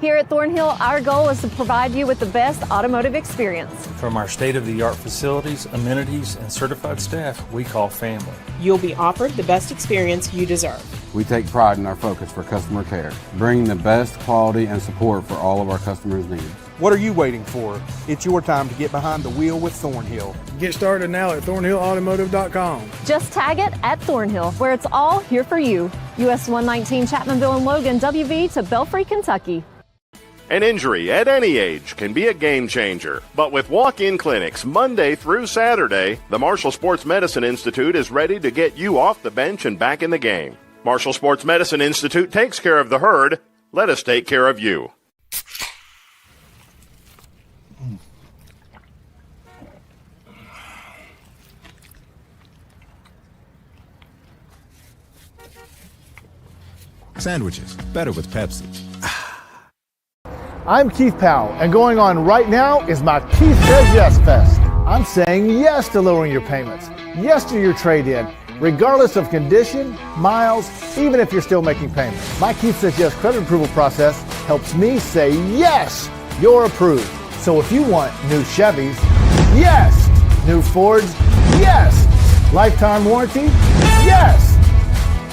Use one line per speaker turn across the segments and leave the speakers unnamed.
Here at Thornhill, our goal is to provide you with the best automotive experience.
From our state-of-the-art facilities, amenities, and certified staff we call family.
You'll be offered the best experience you deserve.
We take pride in our focus for customer care, bringing the best quality and support for all of our customers' needs.
What are you waiting for? It's your time to get behind the wheel with Thornhill.
Get started now at thornhillautomotive.com.
Just tag it at Thornhill, where it's all here for you. US 119 Chapmanville and Logan, WV to Belfry, Kentucky.
An injury at any age can be a game changer, but with walk-in clinics Monday through Saturday, the Marshall Sports Medicine Institute is ready to get you off the bench and back in the game. Marshall Sports Medicine Institute takes care of the herd. Let us take care of you.
Sandwiches, better with Pepsi.
I'm Keith Powell, and going on right now is my Keith Says Yes Fest. I'm saying yes to lowering your payments, yes to your trade-in, regardless of condition, miles, even if you're still making payments. My Keith Says Yes credit approval process helps me say yes, you're approved. So if you want new Chevys, yes. New Fords, yes. Lifetime warranty, yes.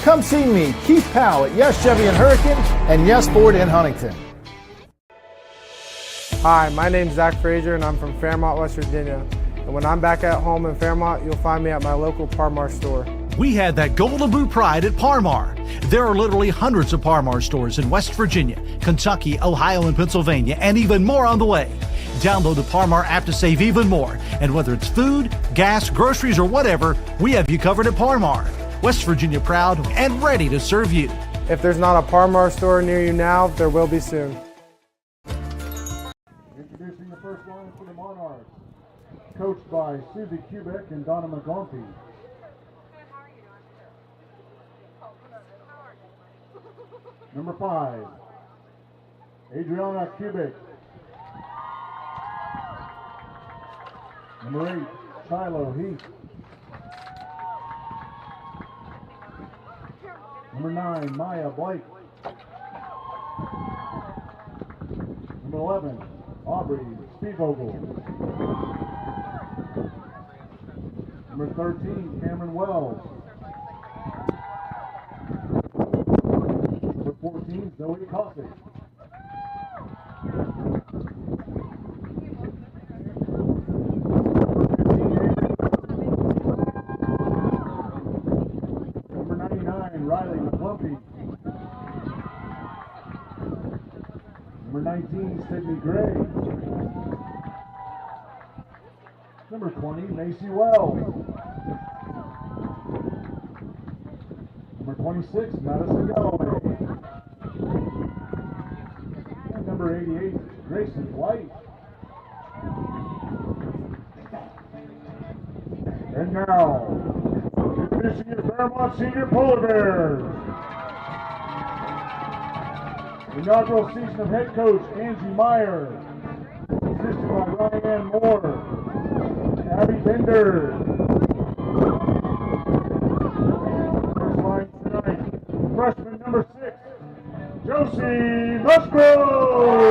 Come see me, Keith Powell at Yes Chevy in Hurricane and Yes Ford in Huntington.
Hi, my name's Zach Frazier and I'm from Fairmont, West Virginia. And when I'm back at home in Fairmont, you'll find me at my local Par-Mar store.
We had that golden boot pride at Par-Mar. There are literally hundreds of Par-Mar stores in West Virginia, Kentucky, Ohio, and Pennsylvania, and even more on the way. Download the Par-Mar app to save even more. And whether it's food, gas, groceries, or whatever, we have you covered at Par-Mar. West Virginia proud and ready to serve you.
If there's not a Par-Mar store near you now, there will be soon.
Introducing the first line for the Monarchs, coached by Susie Kubik and Donna McGompy. Number 5, Adriana Kubik. Number 8, Shiloh Heath. Number 9, Maya Blake. Number 11, Aubrey Spievogel. Number 13, Cameron Wells. Number 14, Zoe Coffey. Number 99, Riley McClumpy. Number 19, Sydney Gray. Number 20, Macy Wells. Number 26, Madison Galloway. And number 88, Grayson White. And now, introducing your Fairmont Senior Polar Bears. Inaugural season of head coach Angie Meyer, assisted by Ryan Moore, Abby Bender. First line tonight, freshman number 6, Josie Musgrove.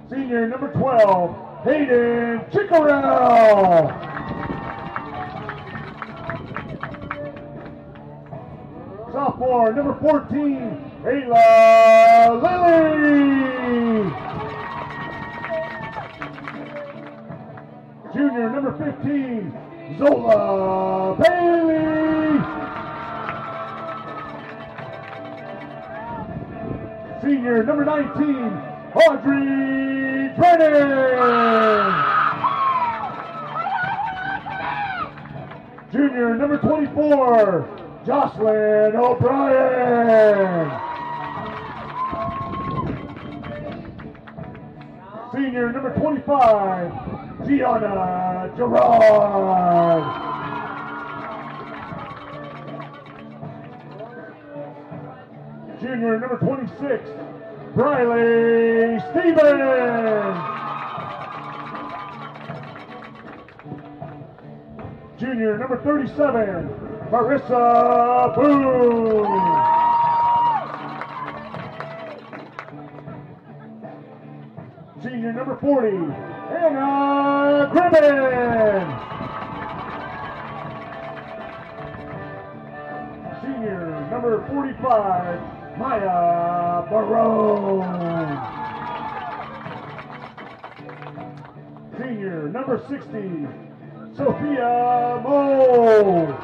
Senior number 12, Hayden Chickarell. Sophomore, number 14, Ayla Lilly. Junior, number 15, Zola Bailey. Senior, number 19, Audrey Brennan. Junior, number 24, Jocelyn O'Brien. Senior number 25, Gianna Gerard. Junior number 26, Briley Stevens. Junior number 37, Marissa Boone. Senior number 40, Anna Gribbin. Senior number 45, Maya Barone. Senior number 60, Sophia Moe.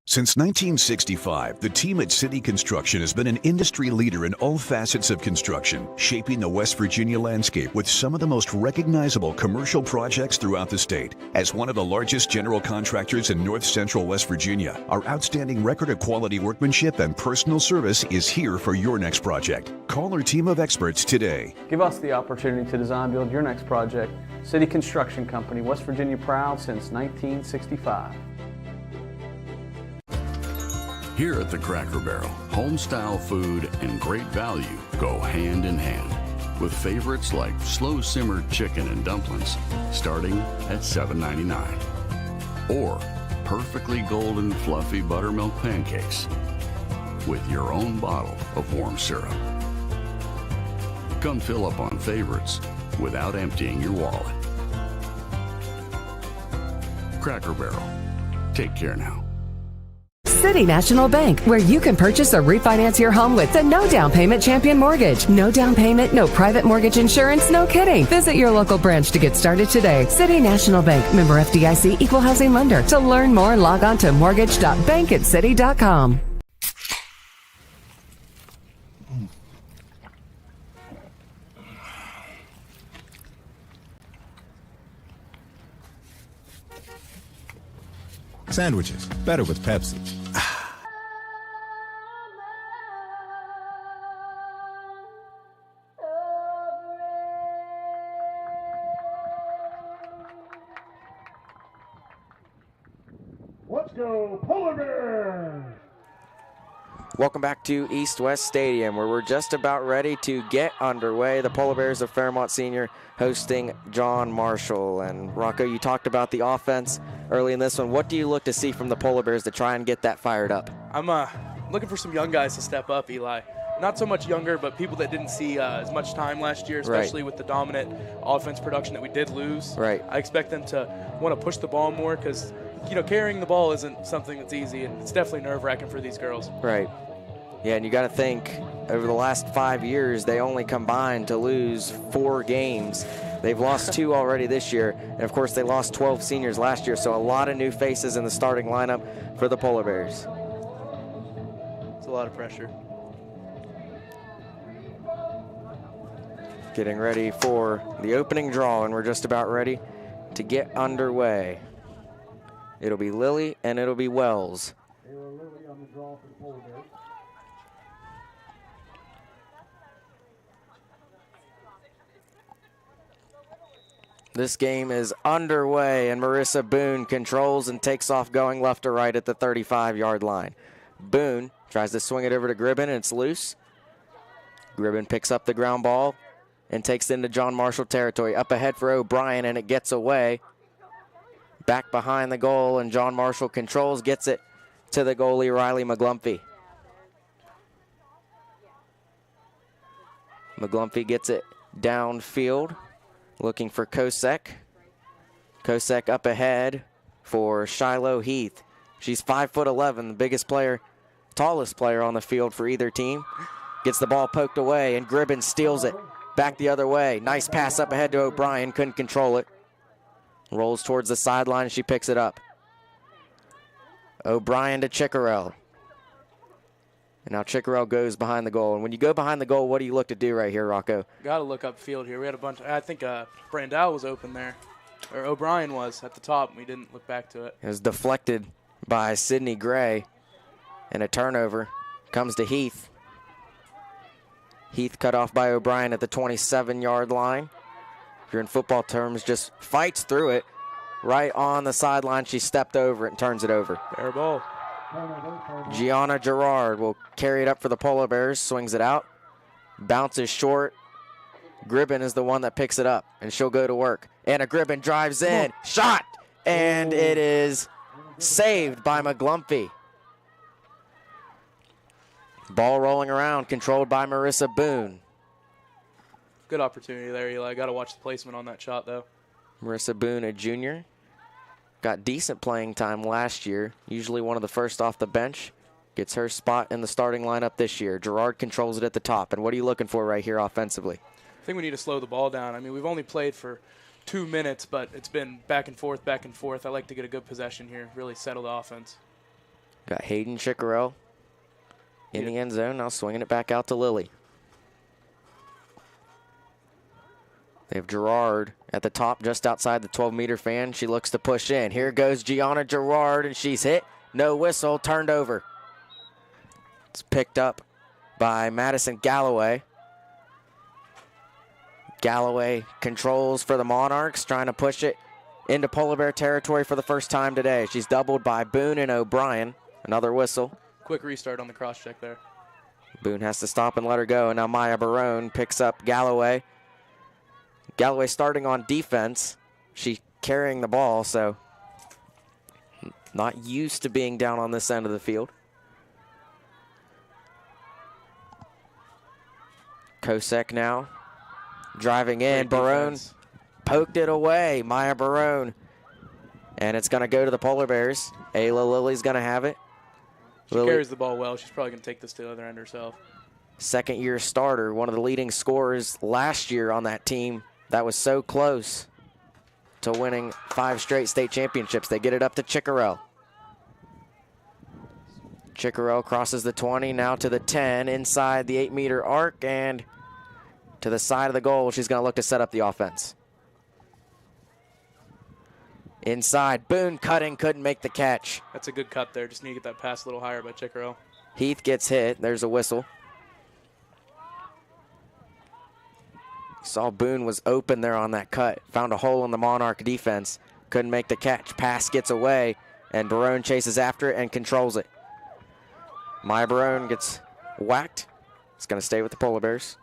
Since 1965, the team at City Construction has been an industry leader in all facets of construction, shaping the West Virginia landscape with some of the most recognizable commercial projects throughout the state. As one of the largest general contractors in North Central West Virginia, our outstanding record of quality workmanship and personal service is here for your next project. Call our team of experts today.
Give us the opportunity to design build your next project. City Construction Company, West Virginia proud since 1965.
Here at the Cracker Barrel, home-style food and great value go hand in hand, with favorites like slow-simmered chicken and dumplings starting at $7.99, or perfectly golden fluffy buttermilk pancakes with your own bottle of warm syrup. Come fill up on favorites without emptying your wallet. Cracker Barrel. Take care now.
City National Bank, where you can purchase or refinance your home with the no down payment Champion Mortgage. No down payment, no private mortgage insurance, no kidding. Visit your local branch to get started today. City National Bank, member FDIC, equal housing lender. To learn more, log on to mortgage.bankatcity.com.
Sandwiches, better with Pepsi.
Let's go Polar Bears!
Welcome back to East West Stadium, where we're just about ready to get underway. The Polar Bears of Fairmont Senior hosting John Marshall. And Rocco, you talked about the offense early in this one. What do you look to see from the Polar Bears to try and get that fired up?
I'm looking for some young guys to step up, Eli. Not so much younger, but people that didn't see as much time last year, especially with the dominant offense production that we did lose.
Right.
I expect them to want to push the ball more because, you know, carrying the ball isn't something that's easy, and it's definitely nerve-wracking for these girls.
Right. Yeah, and you got to think, over the last 5 years, they only combined to lose 4 games. They've lost 2 already this year, and of course they lost 12 seniors last year, so a lot of new faces in the starting lineup for the Polar Bears.
It's a lot of pressure.
Getting ready for the opening draw, and we're just about ready to get underway. It'll be Lily and it'll be Wells.
Lily on the draw for the Polar Bears.
This game is underway, and Marissa Boone controls and takes off going left to right at the 35-yard line. Boone tries to swing it over to Gribbin, and it's loose. Gribbin picks up the ground ball and takes it into John Marshall territory. Up ahead for O'Brien, and it gets away. Back behind the goal, and John Marshall controls, gets it to the goalie, Riley McGlumphy. McGlumphy gets it downfield, looking for Kosek. Kosek up ahead for Shiloh Heath. She's 5'11", the biggest player, tallest player on the field for either team. Gets the ball poked away, and Gribbin steals it back the other way. Nice pass up ahead to O'Brien, couldn't control it. Rolls towards the sideline, she picks it up. O'Brien to Chickarell. And now Chickarell goes behind the goal. And when you go behind the goal, what do you look to do right here, Rocco?
Got to look upfield here. We had a bunch. I think Brandau was open there, or O'Brien was at the top. And we didn't look back to it.
It was deflected by Sidney Gray, and a turnover comes to Heath. Heath cut off by O'Brien at the 27-yard line. If you're in football terms, just fights through it. Right on the sideline, she stepped over it and turns it over.
Fair ball.
Gianna Gerard will carry it up for the Polar Bears, swings it out, bounces short. Gribben is the one that picks it up, and she'll go to work. Anna Gribben drives in, shot, and it is saved by McGlumphy. Ball rolling around, controlled by Marissa Boone.
Good opportunity there, Eli. Got to watch the placement on that shot, though.
Marissa Boone, a junior. Got decent playing time last year. Usually one of the first off the bench. Gets her spot in the starting lineup this year. Gerard controls it at the top. And what are you looking for right here offensively?
I think we need to slow the ball down. I mean, we've only played for 2 minutes, but it's been back and forth, back and forth. I like to get a good possession here, really settle the offense.
Got Hayden Chickarell in the end zone. Now swinging it back out to Lily. They have Gerard at the top just outside the 12-meter fan. She looks to push in. Here goes Gianna Gerard, and she's hit. No whistle, turned over. It's picked up by Madison Galloway. Galloway controls for the Monarchs, trying to push it into Polar Bear territory for the first time today. She's doubled by Boone and O'Brien. Another whistle.
Quick restart on the cross-check there.
Boone has to stop and let her go, and now Maya Barone picks up Galloway. Galloway starting on defense. She carrying the ball, so not used to being down on this end of the field. Kosek now driving in. Barone poked it away. Maya Barone. And it's going to go to the Polar Bears. Ayla Lilly's going to have it.
She carries the ball well. She's probably going to take this to the other end herself.
Second-year starter, one of the leading scorers last year on that team. That was so close to winning 5 straight state championships. They get it up to Chickarell. Chickarell crosses the 20, now to the 10, inside the 8-meter arc, and to the side of the goal. She's going to look to set up the offense. Inside, Boone cutting, couldn't make the catch.
That's a good cut there. Just need to get that pass a little higher by Chickarell.
Heath gets hit. There's a whistle. Saw Boone was open there on that cut. Found a hole in the Monarch defense. Couldn't make the catch. Pass gets away, and Barone chases after it and controls it. Maya Barone gets whacked. It's going to stay with the Polar Bears.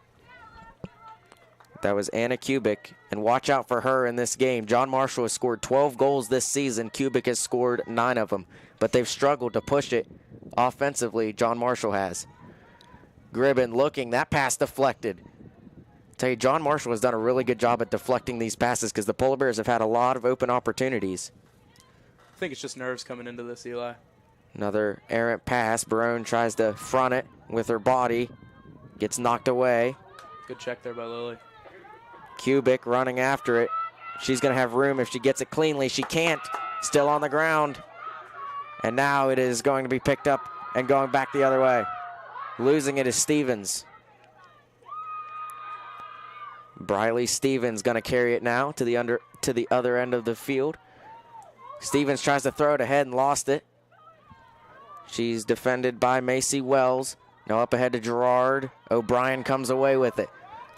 That was Anna Kubik, and watch out for her in this game. John Marshall has scored 12 goals this season. Kubik has scored 9 of them, but they've struggled to push it offensively. John Marshall has. Gribben looking. That pass deflected. Tell you, John Marshall has done a really good job at deflecting these passes because the Polar Bears have had a lot of open opportunities.
I think it's just nerves coming into this, Eli.
Another errant pass. Barone tries to front it with her body. Gets knocked away.
Good check there by Lily.
Kubik running after it. She's going to have room if she gets it cleanly. She can't. Still on the ground. And now it is going to be picked up and going back the other way. Losing it is Stevens. Briley Stevens going to carry it now to the other end of the field. Stevens tries to throw it ahead and lost it. She's defended by Macy Wells. Now up ahead to Gerard. O'Brien comes away with it.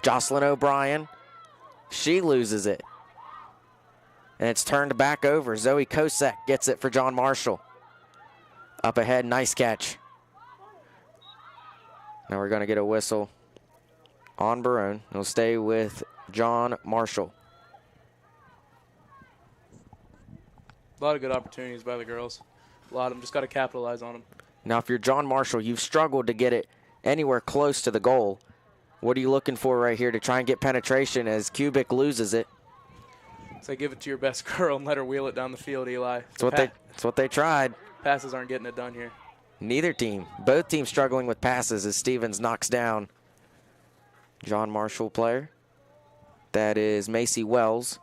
Jocelyn O'Brien. She loses it. And it's turned back over. Zoe Kosek gets it for John Marshall. Up ahead, nice catch. Now we're going to get a whistle on Barone. He'll stay with John Marshall.
A lot of good opportunities by the girls. A lot of them. Just got to capitalize on them.
Now, if you're John Marshall, you've struggled to get it anywhere close to the goal. What are you looking for right here to try and get penetration as Kubik loses it?
So give it to your best girl and let her wheel it down the field, Eli.
That's what they tried.
Passes aren't getting it done here.
Neither team. Both teams struggling with passes as Stevens knocks down John Marshall player. That is Macy Wells,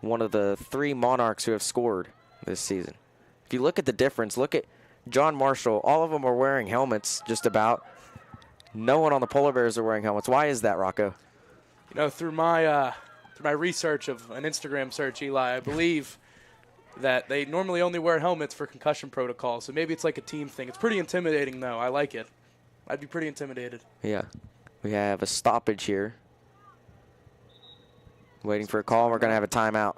one of the 3 Monarchs who have scored this season. If you look at the difference, look at John Marshall, all of them are wearing helmets just about. No one on the Polar Bears are wearing helmets. Why is that, Rocco?
You know, through my research of an Instagram search, Eli, I believe that they normally only wear helmets for concussion protocol, so maybe it's like a team thing. It's pretty intimidating, though. I like it. I'd be pretty intimidated.
Yeah. We have a stoppage here. Waiting for a call. We're going to have a timeout.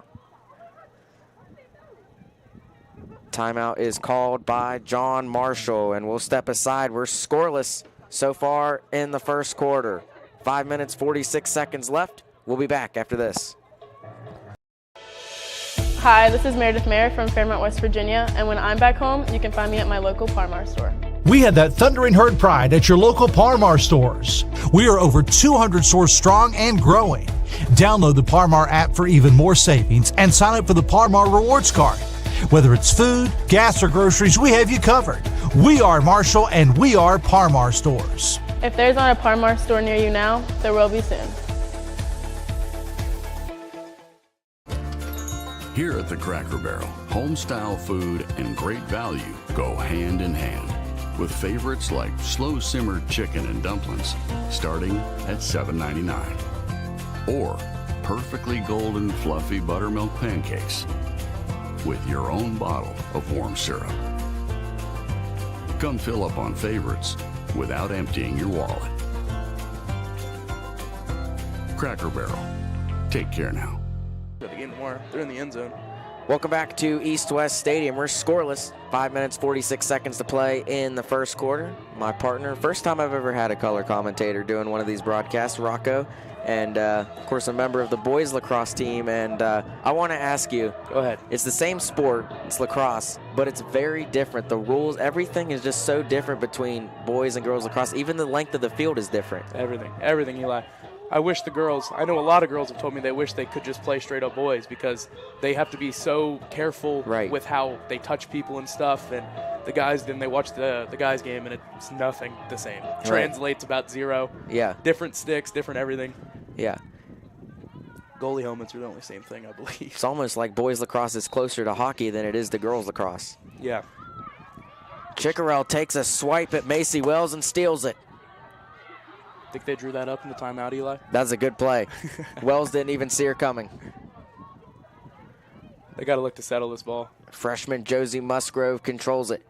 Timeout is called by John Marshall, and we'll step aside. We're scoreless so far in the first quarter. 5 minutes, 46 seconds left. We'll be back after this.
Hi, this is Meredith Mayer from Fairmont, West Virginia, and when I'm back home, you can find me at my local Par-Mar store.
We had that thundering herd pride at your local Par-Mar stores. We are over 200 stores strong and growing. Download the Par-Mar app for even more savings and sign up for the Par-Mar rewards card. Whether it's food, gas, or groceries, we have you covered. We are Marshall, and we are Par-Mar stores.
If there's not a Par-Mar store near you now, there will be soon.
Here at the Cracker Barrel, home-style food and great value go hand in hand, with favorites like slow-simmered chicken and dumplings starting at $7.99, or perfectly golden fluffy buttermilk pancakes with your own bottle of warm syrup. Come fill up on favorites without emptying your wallet. Cracker Barrel. Take care now.
They're getting more. They're in the end zone.
Welcome back to East West Stadium. We're scoreless. 5 minutes, 46 seconds to play in the first quarter. My partner, first time I've ever had a color commentator doing one of these broadcasts, Rocco, and of course a member of the boys lacrosse team. And I want to ask you,
go ahead.
It's the same sport, it's lacrosse, but it's very different. The rules, everything is just so different between boys and girls lacrosse. Even the length of the field is different.
Everything, Eli. I wish the girls, I know a lot of girls have told me they wish they could just play straight up boys because they have to be so careful with how they touch people and stuff. And the guys, then they watch the guys' game and it's nothing the same. Translates about zero.
Yeah.
Different sticks, different everything.
Yeah.
Goalie helmets are the only same thing, I believe.
It's almost like boys lacrosse is closer to hockey than it is to girls lacrosse.
Yeah.
Chickarell takes a swipe at Macy Wells and steals it.
Think they drew that up in the timeout, Eli?
That's a good play. Wells didn't even see her coming.
They got to look to settle this ball.
Freshman Josie Musgrove controls it.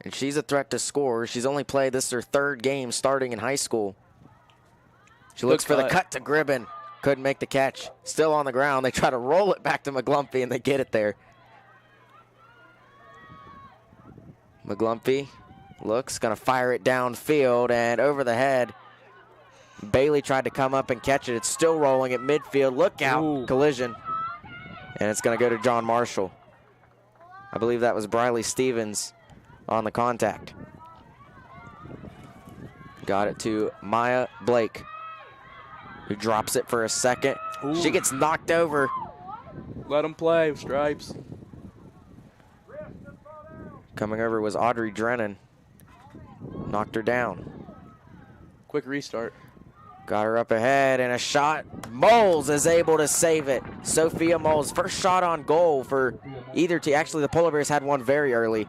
And she's a threat to score. She's only played, this is her third game starting in high school. She looks for the cut to Gribben. Couldn't make the catch. Still on the ground. They try to roll it back to McGlumpy, and they get it there. McGlumpy looks, going to fire it downfield and over the head. Bailey tried to come up and catch it. It's still rolling at midfield. Look out. Ooh. Collision. And it's going to go to John Marshall. I believe that was Briley Stevens on the contact. Got it to Maya Blake, who drops it for a second. Ooh. She gets knocked over.
Let them play, stripes.
Coming over was Audrey Drennan. Knocked her down.
Quick restart.
Got her up ahead and a shot. Moles is able to save it. Sophia Moles, first shot on goal for either team. Actually, the Polar Bears had one very early.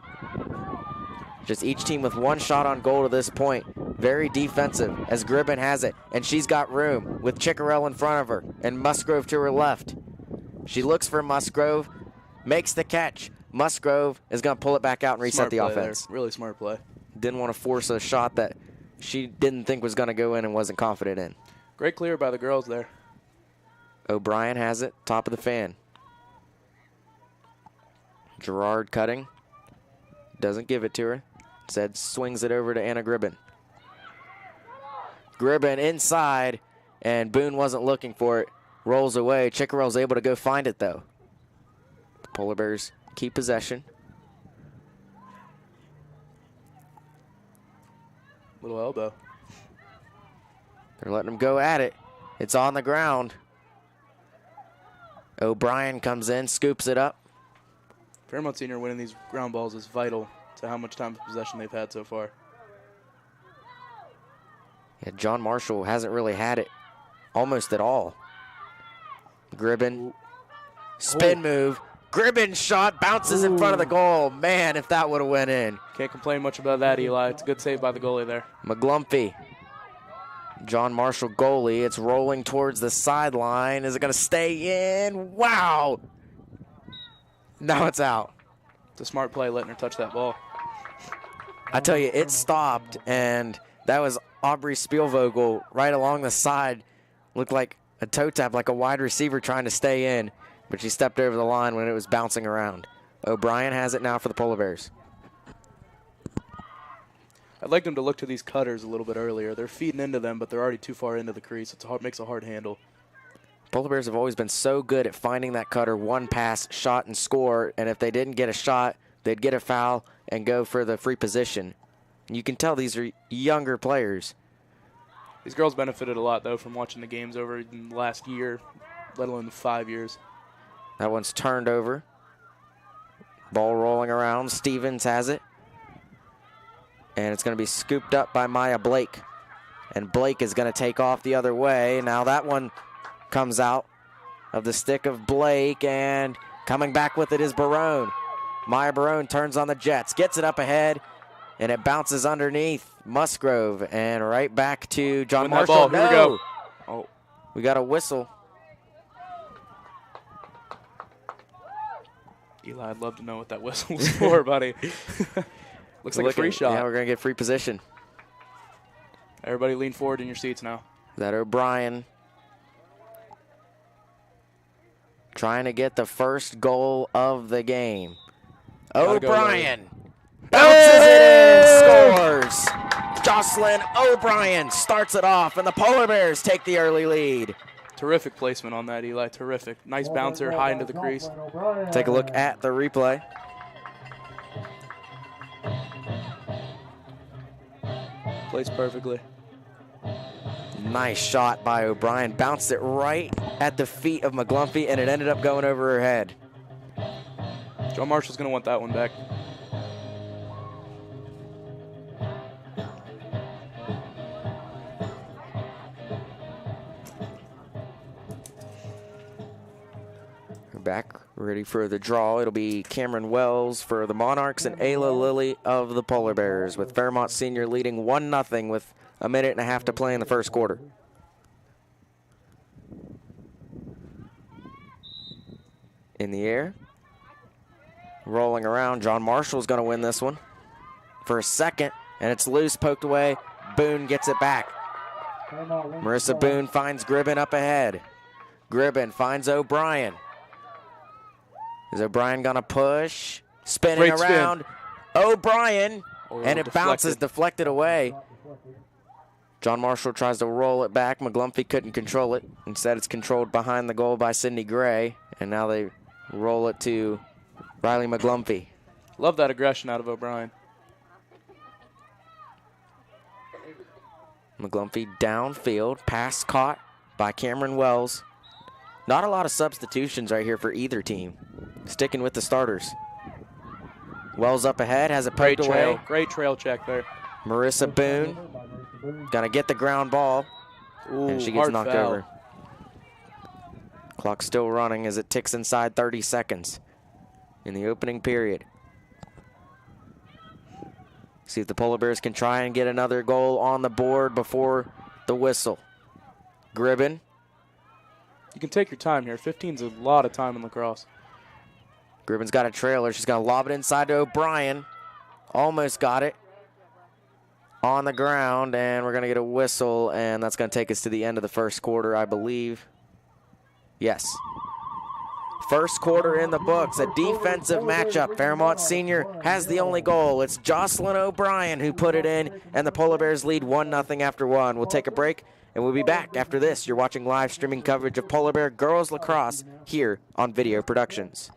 Just each team with one shot on goal to this point. Very defensive as Gribben has it. And she's got room with Chickarell in front of her and Musgrove to her left. She looks for Musgrove, makes the catch. Musgrove is going to pull it back out and reset the offense.
There. Really smart play.
Didn't want to force a shot that she didn't think was going to go in and wasn't confident in.
Great clear by the girls there.
O'Brien has it, top of the fan. Gerard cutting. Doesn't give it to her. Instead swings it over to Anna Gribben. Gribben inside, and Boone wasn't looking for it. Rolls away. Chickarell's able to go find it, though. The Polar Bears keep possession.
Little elbow.
They're letting them go at it. It's on the ground. O'Brien comes in, scoops it up.
Fairmont Senior winning these ground balls is vital to how much time of possession they've had so far.
Yeah, John Marshall hasn't really had it almost at all. Gribben, spin move, Gribben shot bounces in front of the goal. Man, if that would have went in.
Can't complain much about that, Eli. It's a good save by the goalie there.
McGlumpy. John Marshall goalie. It's rolling towards the sideline. Is it going to stay in? Wow. Now it's out.
It's a smart play letting her touch that ball.
I tell you, it stopped, and that was Aubrey Spielvogel right along the side. Looked like a toe tap, like a wide receiver trying to stay in, but she stepped over the line when it was bouncing around. O'Brien has it now for the Polar Bears.
I'd like them to look to these cutters a little bit earlier. They're feeding into them, but they're already too far into the crease. It makes a hard handle.
Polar Bears have always been so good at finding that cutter, one pass, shot, and score, and if they didn't get a shot, they'd get a foul and go for the free position. You can tell these are younger players.
These girls benefited a lot, though, from watching the games over in the last year, let alone the 5 years.
That one's turned over. Ball rolling around. Stevens has it. And it's going to be scooped up by Maya Blake. And Blake is going to take off the other way. Now that one comes out of the stick of Blake, and coming back with it is Barone. Maya Barone turns on the Jets, gets it up ahead, and it bounces underneath Musgrove and right back to John Marshall.
Here we go.
Oh, we got a whistle.
Eli, I'd love to know what that whistle was for, buddy. Looks like a free shot.
Yeah, we're going to get free position.
Everybody lean forward in your seats now.
Is that O'Brien trying to get the first goal of the game. O'Brien bounces it in, scores. Jocelyn O'Brien starts it off, and the Polar Bears take the early lead.
Terrific placement on that, Eli. Terrific. Nice bouncer, high into the crease.
Take a look at the replay.
Plays perfectly.
Nice shot by O'Brien. Bounced it right at the feet of McGlumpy, and it ended up going over her head.
John Marshall's going to want that one back.
We're back, ready for the draw. It'll be Cameron Wells for the Monarchs and Ayla Lilly of the Polar Bears, with Fairmont Senior leading 1-0 with a minute and a half to play in the first quarter. In the air. Rolling around. John Marshall's going to win this one for a second, and it's loose, poked away. Boone gets it back. Marissa Boone finds Gribben up ahead. Gribben finds O'Brien. Is O'Brien going to push? Spinning around. O'Brien, and it bounces, deflected away. John Marshall tries to roll it back. McGlumpy couldn't control it. Instead, it's controlled behind the goal by Sydney Gray, and now they roll it to Riley McGlumpy.
Love that aggression out of O'Brien.
McGlumpy downfield, pass caught by Cameron Wells. Not a lot of substitutions right here for either team. Sticking with the starters. Wells up ahead, has it poked away.
Great trail check there.
Marissa Boone gonna get the ground ball.
Ooh,
and she gets knocked
foul.
over. Clock still running as it ticks inside 30 seconds in the opening period. See if the Polar Bears can try and get another goal on the board before the whistle. Gribben.
You can take your time here. 15's a lot of time in lacrosse.
Gribben's got a trailer. She's going to lob it inside to O'Brien. Almost got it on the ground, and we're going to get a whistle, and that's going to take us to the end of the first quarter, I believe. Yes. First quarter in the books, a defensive matchup. Fairmont Senior has the only goal. It's Jocelyn O'Brien who put it in, and the Polar Bears lead 1-0 after one. We'll take a break, and we'll be back after this. You're watching live streaming coverage of Polar Bear Girls Lacrosse here on Video Productions.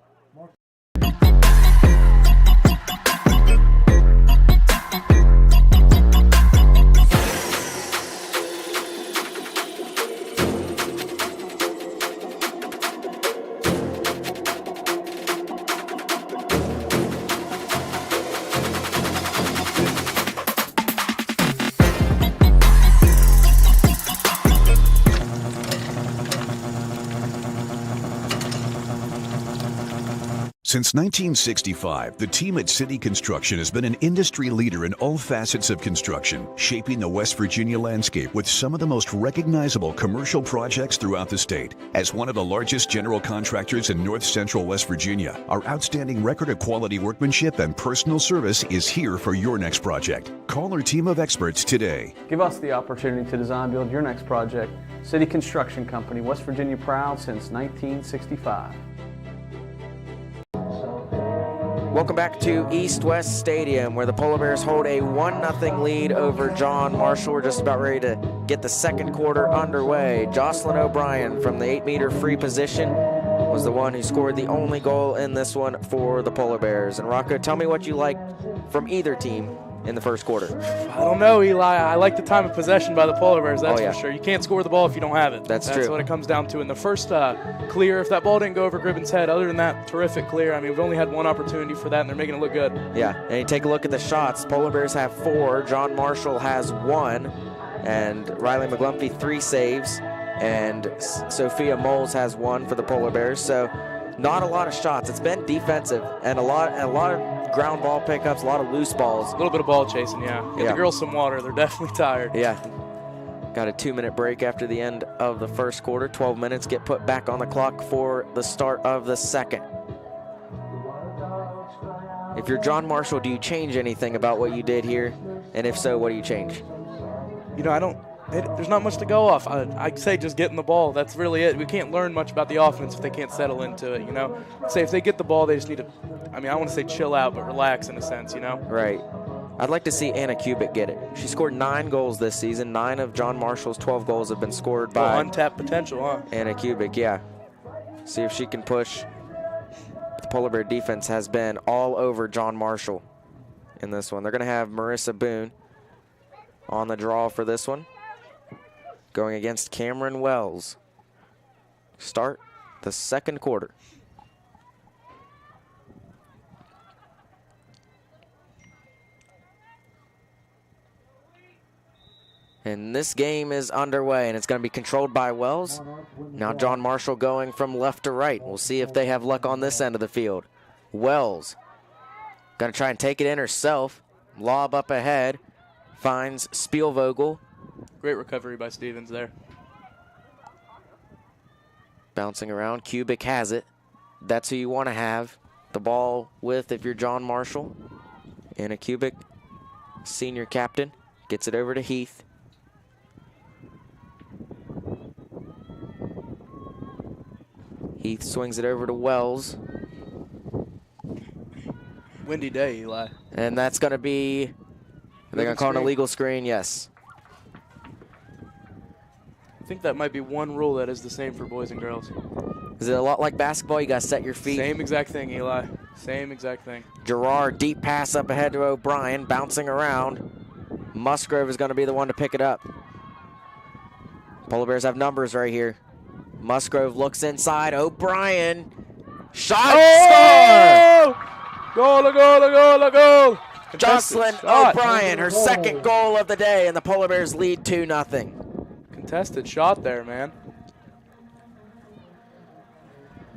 Since 1965, the team at City Construction has been an industry leader in all facets of construction, shaping the West Virginia landscape with some of the most recognizable commercial projects throughout the state. As one of the largest general contractors in north central West Virginia, our outstanding record of quality workmanship and personal service is here for your next project. Call our team of experts today.
Give us the opportunity to design build your next project. City Construction Company, West Virginia proud since 1965.
Welcome back to East West Stadium, where the Polar Bears hold a 1-0 lead over John Marshall. We're just about ready to get the second quarter underway. Jocelyn O'Brien from the 8-meter free position was the one who scored the only goal in this one for the Polar Bears. And Rocco, tell me what you like from either team in the first quarter.
I don't know, Eli. I like the time of possession by the Polar Bears, that's for sure. You can't score the ball if you don't have it.
That's true.
That's what it comes down to. In the first clear, if that ball didn't go over Gribben's head, other than that, terrific clear. I mean, we've only had one opportunity for that, and they're making it look good.
Yeah, and you take a look at the shots. Polar Bears have 4. John Marshall has 1. And Riley McGlumphy 3 saves. And Sophia Moles has 1 for the Polar Bears. So not a lot of shots. It's been defensive and a lot of ground ball pickups, a lot of loose balls.
A little bit of ball chasing, yeah. Get the girls some water. They're definitely tired.
Yeah. Got a 2-minute break after the end of the first quarter. 12 minutes get put back on the clock for the start of the second. If you're John Marshall, do you change anything about what you did here? And if so, what do you change?
You know, there's not much to go off. I'd say just getting the ball. That's really it. We can't learn much about the offense if they can't settle into it, you know. Say if they get the ball, they just need to, I mean, I want to say chill out, but relax in a sense, you know.
Right. I'd like to see Anna Kubik get it. She scored 9 goals this season. 9 of John Marshall's 12 goals have been scored by
untapped potential, huh?
Anna Kubik, yeah. See if she can push. The Polar Bear defense has been all over John Marshall in this one. They're going to have Marissa Boone on the draw for this one, going against Cameron Wells. Start the second quarter. And this game is underway, and it's going to be controlled by Wells. Now John Marshall going from left to right. We'll see if they have luck on this end of the field. Wells going to try and take it in herself. Lob up ahead. Finds Spielvogel.
Great recovery by Stevens there.
Bouncing around. Kubik has it. That's who you want to have the ball with if you're John Marshall. Anna Kubik, senior captain, gets it over to Heath. Heath swings it over to Wells.
Windy day, Eli.
And that's going to be, they're going to call an illegal screen, yes.
I think that might be one rule that is the same for boys and girls.
Is it a lot like basketball? You got to set your feet.
Same exact thing, Eli. Same exact thing.
Gerard, deep pass up ahead to O'Brien, bouncing around. Musgrove is going to be the one to pick it up. Polar Bears have numbers right here. Musgrove looks inside. O'Brien. Shot!
Oh! Score! Goal, a goal, a goal, a goal!
Jocelyn O'Brien, her second goal of the day, and the Polar Bears lead 2-0.
Contested shot there, man.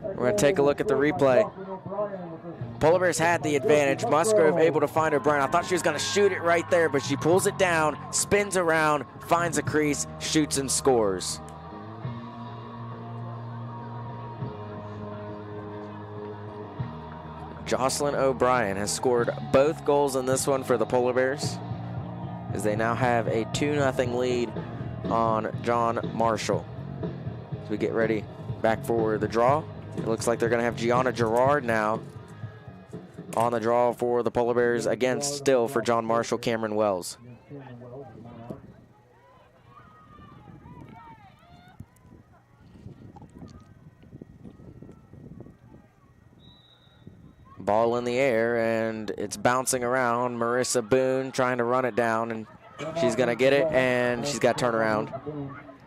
We're going to take a look at the replay. Polar Bears had the advantage. Musgrove able to find O'Brien. I thought she was going to shoot it right there, but she pulls it down, spins around, finds a crease, shoots and scores. Jocelyn O'Brien has scored both goals in this one for the Polar Bears, as they now have a 2-0 lead on John Marshall. As we get ready back for the draw, it looks like they're going to have Gianna Gerard now on the draw for the Polar Bears, against still for John Marshall, Cameron Wells. Ball in the air, and it's bouncing around. Marissa Boone trying to run it down, and she's going to get it, and she's got to turn around.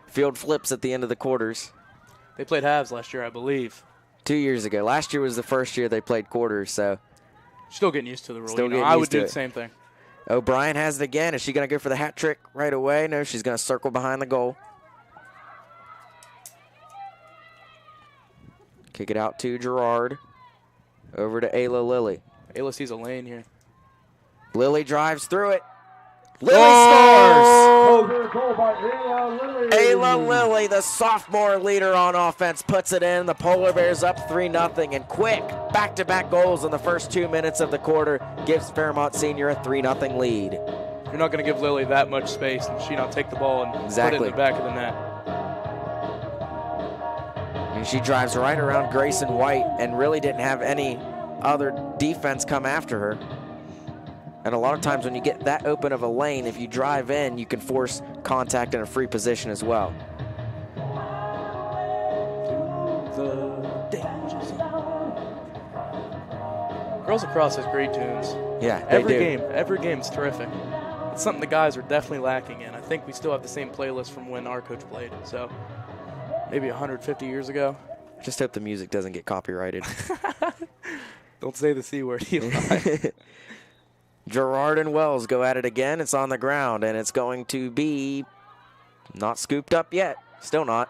Field flips at the end of the quarters.
They played halves last year, I believe.
2 years ago. Last year was the first year they played quarters, so.
Still getting used to the rule. I would do the same thing.
O'Brien has it again. Is she going to go for the hat trick right away? No, she's going to circle behind the goal. Kick it out to Gerard. Over to Ayla Lilly.
Ayla sees a lane here.
Lilly drives through it. Lilly scores! Ayla Lilly, the sophomore leader on offense, puts it in. The Polar Bears up 3-0, and quick back-to-back goals in the first 2 minutes of the quarter gives Fairmont Senior a 3-0 lead.
You're not going to give Lilly that much space and she not take the ball and put it in the back of the net.
And she drives right around Grayson White and really didn't have any other defense come after her. And a lot of times when you get that open of a lane, if you drive in, you can force contact in a free position as well.
Girls Lacrosse has great tunes.
Yeah, they do.
Every game's terrific. It's something the guys are definitely lacking in. I think we still have the same playlist from when our coach played. So maybe 150 years ago.
Just hope the music doesn't get copyrighted.
Don't say the C word, Eli.
Gerard and Wells go at it again. It's on the ground, and it's going to be not scooped up yet. Still not.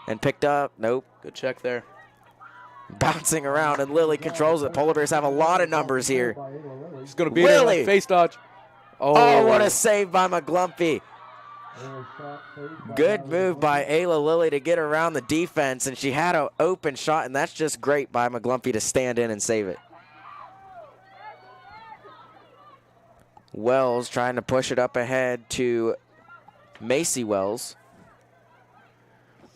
And picked up. Nope.
Good check there.
Bouncing around, and Lilly controls it. Polar Bears have a lot of numbers here.
She's going to beat it like face dodge.
Oh, what a save by McGlumpy. Good move by Ayla Lilly to get around the defense, and she had an open shot, and that's just great by McGlumpy to stand in and save it. Wells trying to push it up ahead to Macy Wells.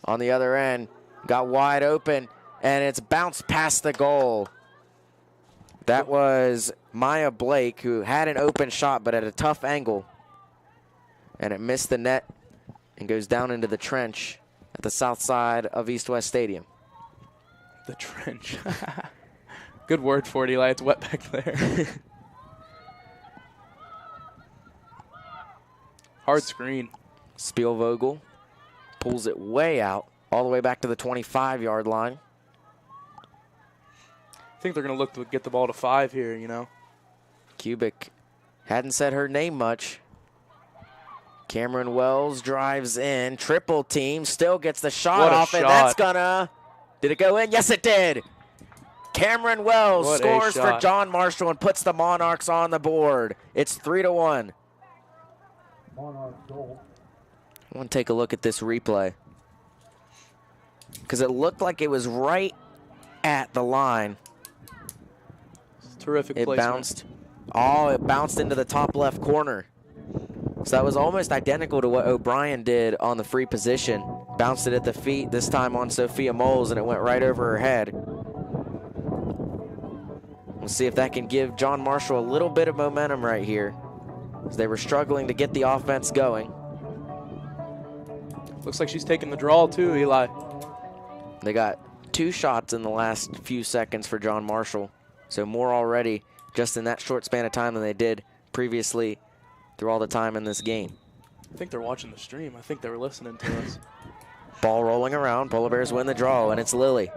On the other end, got wide open, and it's bounced past the goal. That was Maya Blake, who had an open shot, but at a tough angle. And it missed the net and goes down into the trench at the south side of East West Stadium.
The trench. Good word for it, Eli. It's wet back there. Hard screen.
Spielvogel pulls it way out, all the way back to the 25-yard line.
I think they're going to look to get the ball to 5 here, you know.
Kubik hadn't said her name much. Cameron Wells drives in. Triple team. Still gets the shot off, and that's gonna... Did it go in? Yes, it did. Cameron Wells scores for John Marshall and puts the Monarchs on the board. It's 3-1. I want to take a look at this replay, because it looked like it was right at the line.
Terrific placement.
It bounced into the top left corner. So that was almost identical to what O'Brien did on the free position. Bounced it at the feet, this time on Sophia Moles, and it went right over her head. We'll see if that can give John Marshall a little bit of momentum right here, as they were struggling to get the offense going.
Looks like she's taking the draw too, Eli.
They got 2 shots in the last few seconds for John Marshall. So more already just in that short span of time than they did previously through all the time in this game.
I think they're watching the stream. I think they were listening to us.
Ball rolling around. Polar Bears win the draw, and it's Lilly.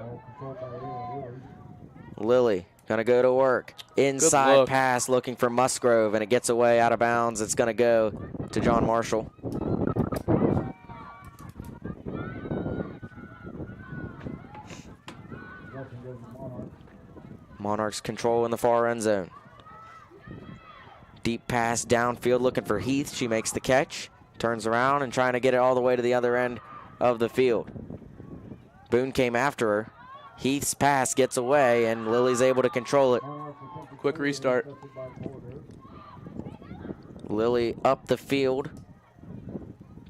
Lilly gonna go to work. Inside pass looking for Musgrove, and it gets away out of bounds. It's gonna go to John Marshall. Monarchs control in the far end zone. Deep pass downfield looking for Heath. She makes the catch. Turns around and trying to get it all the way to the other end of the field. Boone came after her. Heath's pass gets away, and Lilly's able to control it.
Quick restart.
Lilly up the field.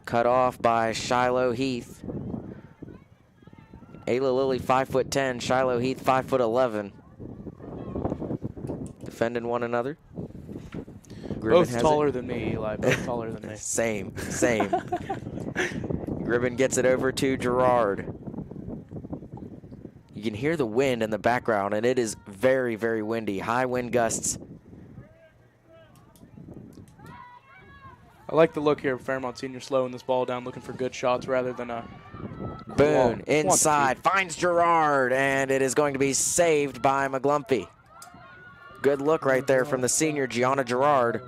Cut off by Shiloh Heath. Ayla Lilly 5'10", Shiloh Heath 5'11". Defending one another.
Both taller than me, Eli. Both taller than me.
Same. Gribben gets it over to Gerard. You can hear the wind in the background, and it is very, very windy. High wind gusts.
I like the look here of Fairmont Senior slowing this ball down, looking for good shots rather than a...
Boone inside, finds Gerard, and it is going to be saved by McGlumpy. Good look right there from the senior, Gianna Gerard.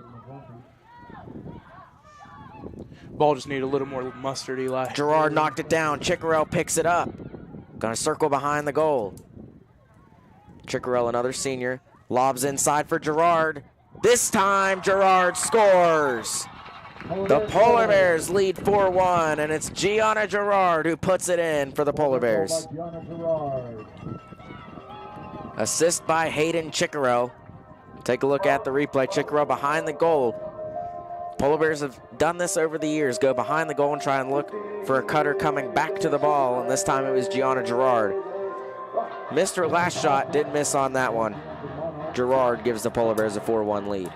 Ball just needed a little more mustard, Eli.
Gerard knocked it down. Chickarell picks it up. Gonna circle behind the goal. Chickarell, another senior, lobs inside for Gerard. This time, Gerard scores. The Polar Bears lead 4-1, and it's Gianna Gerard who puts it in for the Polar Bears. Assist by Hayden Chickarell. Take a look at the replay. Chickarell behind the goal. Polar Bears have done this over the years. Go behind the goal and try and look for a cutter coming back to the ball, and this time it was Gianna Gerard. Missed her last shot, didn't miss on that one. Gerard gives the Polar Bears a 4-1 lead.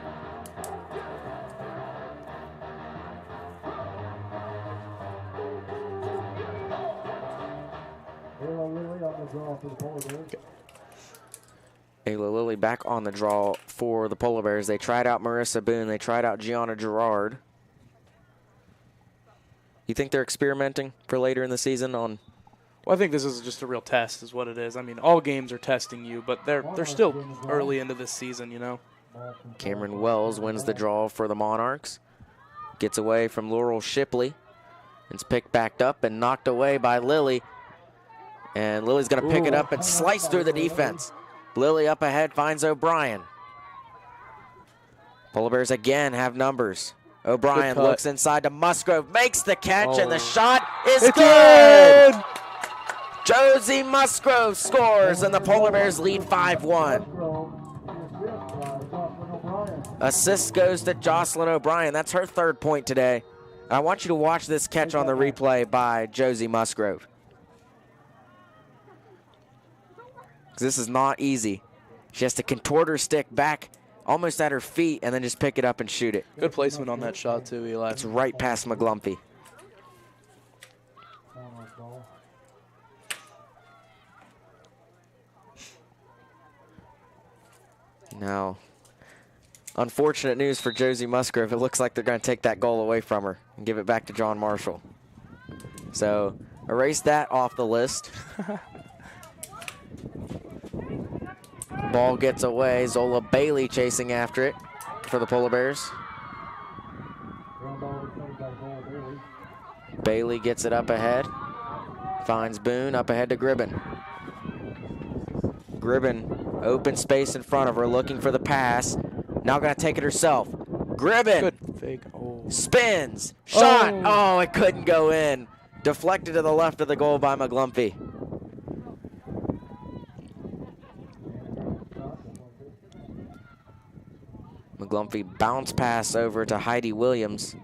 Ayla Lilly back on the draw for the Polar Bears. They tried out Marissa Boone. They tried out Gianna Gerard. You think they're experimenting for later in the season on?
Well, I think this is just a real test is what it is. I mean, all games are testing you, but they're still early into this season, you know.
Cameron Wells wins the draw for the Monarchs. Gets away from Laurel Shipley. It's picked back up and knocked away by Lilly. And Lily's going to pick it up and slice through the defense. Lilly up ahead finds O'Brien. Polar Bears again have numbers. O'Brien looks inside to Musgrove, makes the catch, and the shot is good! Josie Musgrove scores, and the Polar Bears lead 5-1. Assist goes to Jocelyn O'Brien. That's her third point today. I want you to watch this catch on the replay by Josie Musgrove. This is not easy. She has to contort her stick back almost at her feet and then just pick it up and shoot it.
Good placement on that shot too, Eli.
It's right past McGlumpy. Now, unfortunate news for Josie Musgrove. It looks like they're going to take that goal away from her and give it back to John Marshall. So, erase that off the list. Ball gets away. Zola Bailey chasing after it for the Polar Bears. Bailey gets it up ahead. Finds Boone up ahead to Gribben. Gribben, open space in front of her, looking for the pass. Now going to take it herself. Gribben.
Good fake. Oh.
Spins. Shot. Oh, it couldn't go in. Deflected to the left of the goal by McGlumpy. McGlumpy bounce pass over to Heidi Williams.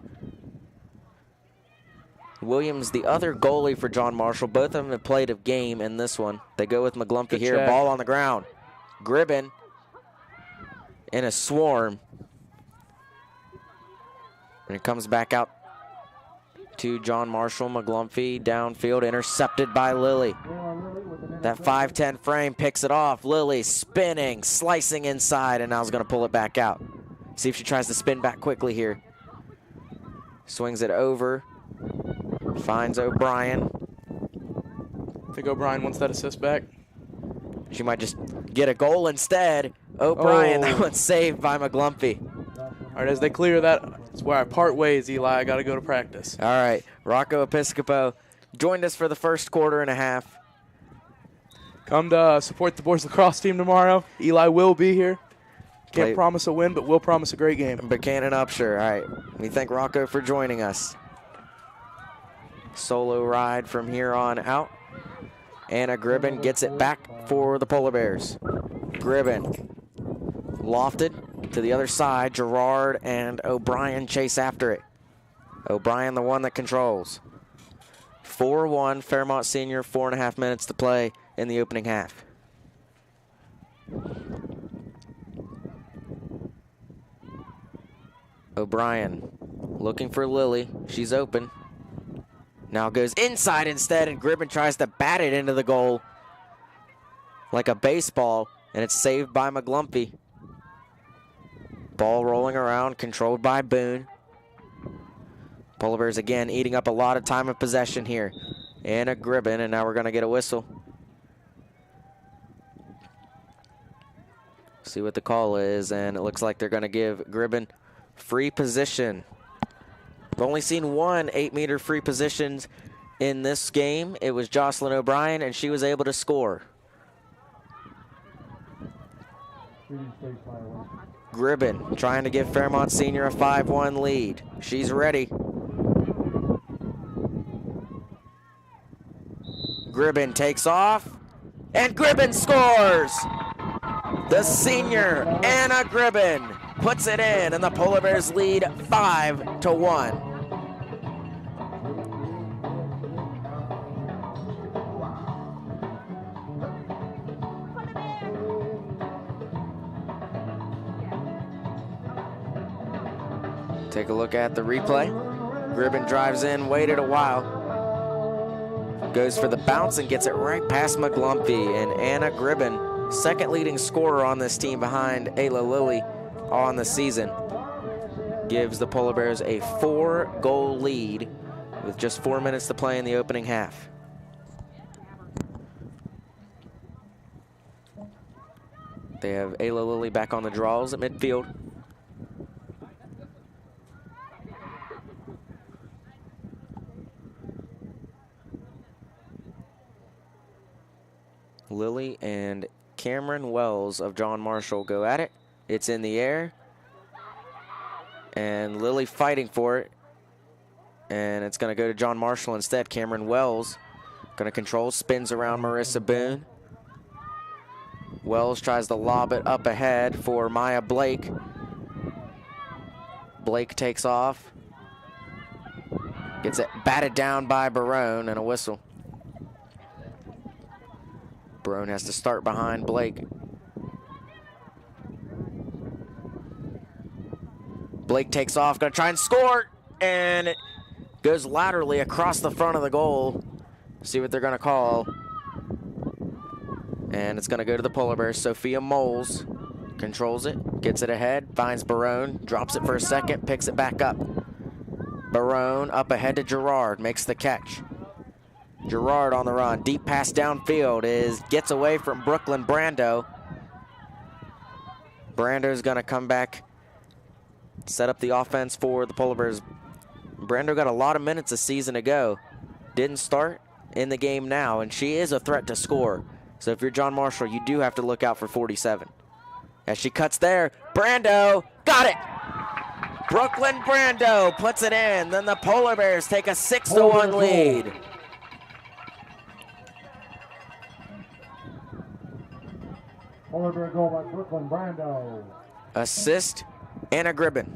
Williams, the other goalie for John Marshall. Both of them have played a game in this one. They go with McGlumpy here.
Check.
Ball on the ground. Gribben in a swarm. And it comes back out to John Marshall. McGlumpy downfield, intercepted by Lilly. That 5'10" frame picks it off. Lilly spinning, slicing inside, and now is going to pull it back out. See if she tries to spin back quickly here. Swings it over. Finds O'Brien.
I think O'Brien wants that assist back.
She might just get a goal instead. O'Brien, that one's saved by McGlumpy.
All right, as they clear that, that's where I part ways, Eli. I got to go to practice.
All right, Rocco Episcopo joined us for the first quarter and a half.
Come to support the boys lacrosse team tomorrow. Eli will be here. Can't promise a win, but we'll promise a great game.
Buchanan Upshur. All right, we thank Rocco for joining us. Solo ride from here on out. Anna Gribben gets it back for the Polar Bears. Gribben lofted to the other side. Gerard and O'Brien chase after it. O'Brien the one that controls. 4-1 Fairmont Senior, 4.5 minutes to play in the opening half. O'Brien looking for Lilly. She's open. Now goes inside instead, and Gribben tries to bat it into the goal like a baseball, and it's saved by McGlumpy. Ball rolling around, controlled by Boone. Polar Bears again eating up a lot of time of possession here. Anna Gribben, and now we're going to get a whistle. See what the call is, and it looks like they're going to give Gribben free position. We've only seen one 8-meter free positions in this game. It was Jocelyn O'Brien, and she was able to score. Gribben trying to give Fairmont Senior a 5-1 lead. She's ready. Gribben takes off, and Gribben scores! The senior, Anna Gribben, puts it in, and the Polar Bears lead 5-1. Take a look at the replay. Gribben drives in, waited a while. Goes for the bounce and gets it right past McGlumpy. And Anna Gribben, second leading scorer on this team behind Ayla Lilly on the season, gives the Polar Bears a 4-goal lead with just 4 minutes to play in the opening half. They have Ayla Lilly back on the draws at midfield. Lilly and Cameron Wells of John Marshall go at it. It's in the air. And Lilly fighting for it. And it's going to go to John Marshall instead. Cameron Wells going to control, spins around Marissa Boone. Wells tries to lob it up ahead for Maya Blake. Blake takes off. Gets it batted down by Barone and a whistle. Barone has to start behind Blake. Blake takes off, gonna try and score, and it goes laterally across the front of the goal. See what they're gonna call. And it's gonna go to the Polar Bears. Sophia Moles controls it, gets it ahead, finds Barone, drops it for a second, picks it back up. Barone up ahead to Gerard, makes the catch. Gerard on the run, deep pass downfield gets away from Brooklyn Brando. Brando's gonna come back, set up the offense for the Polar Bears. Brando got a lot of minutes a season ago. Didn't start in the game now, and she is a threat to score. So if you're John Marshall, you do have to look out for 47. As she cuts there, Brando got it! Brooklyn Brando puts it in. Then the Polar Bears take a 6-1 lead.
Polar Bear goal by Brooklyn Brando.
Assist, Anna Gribben.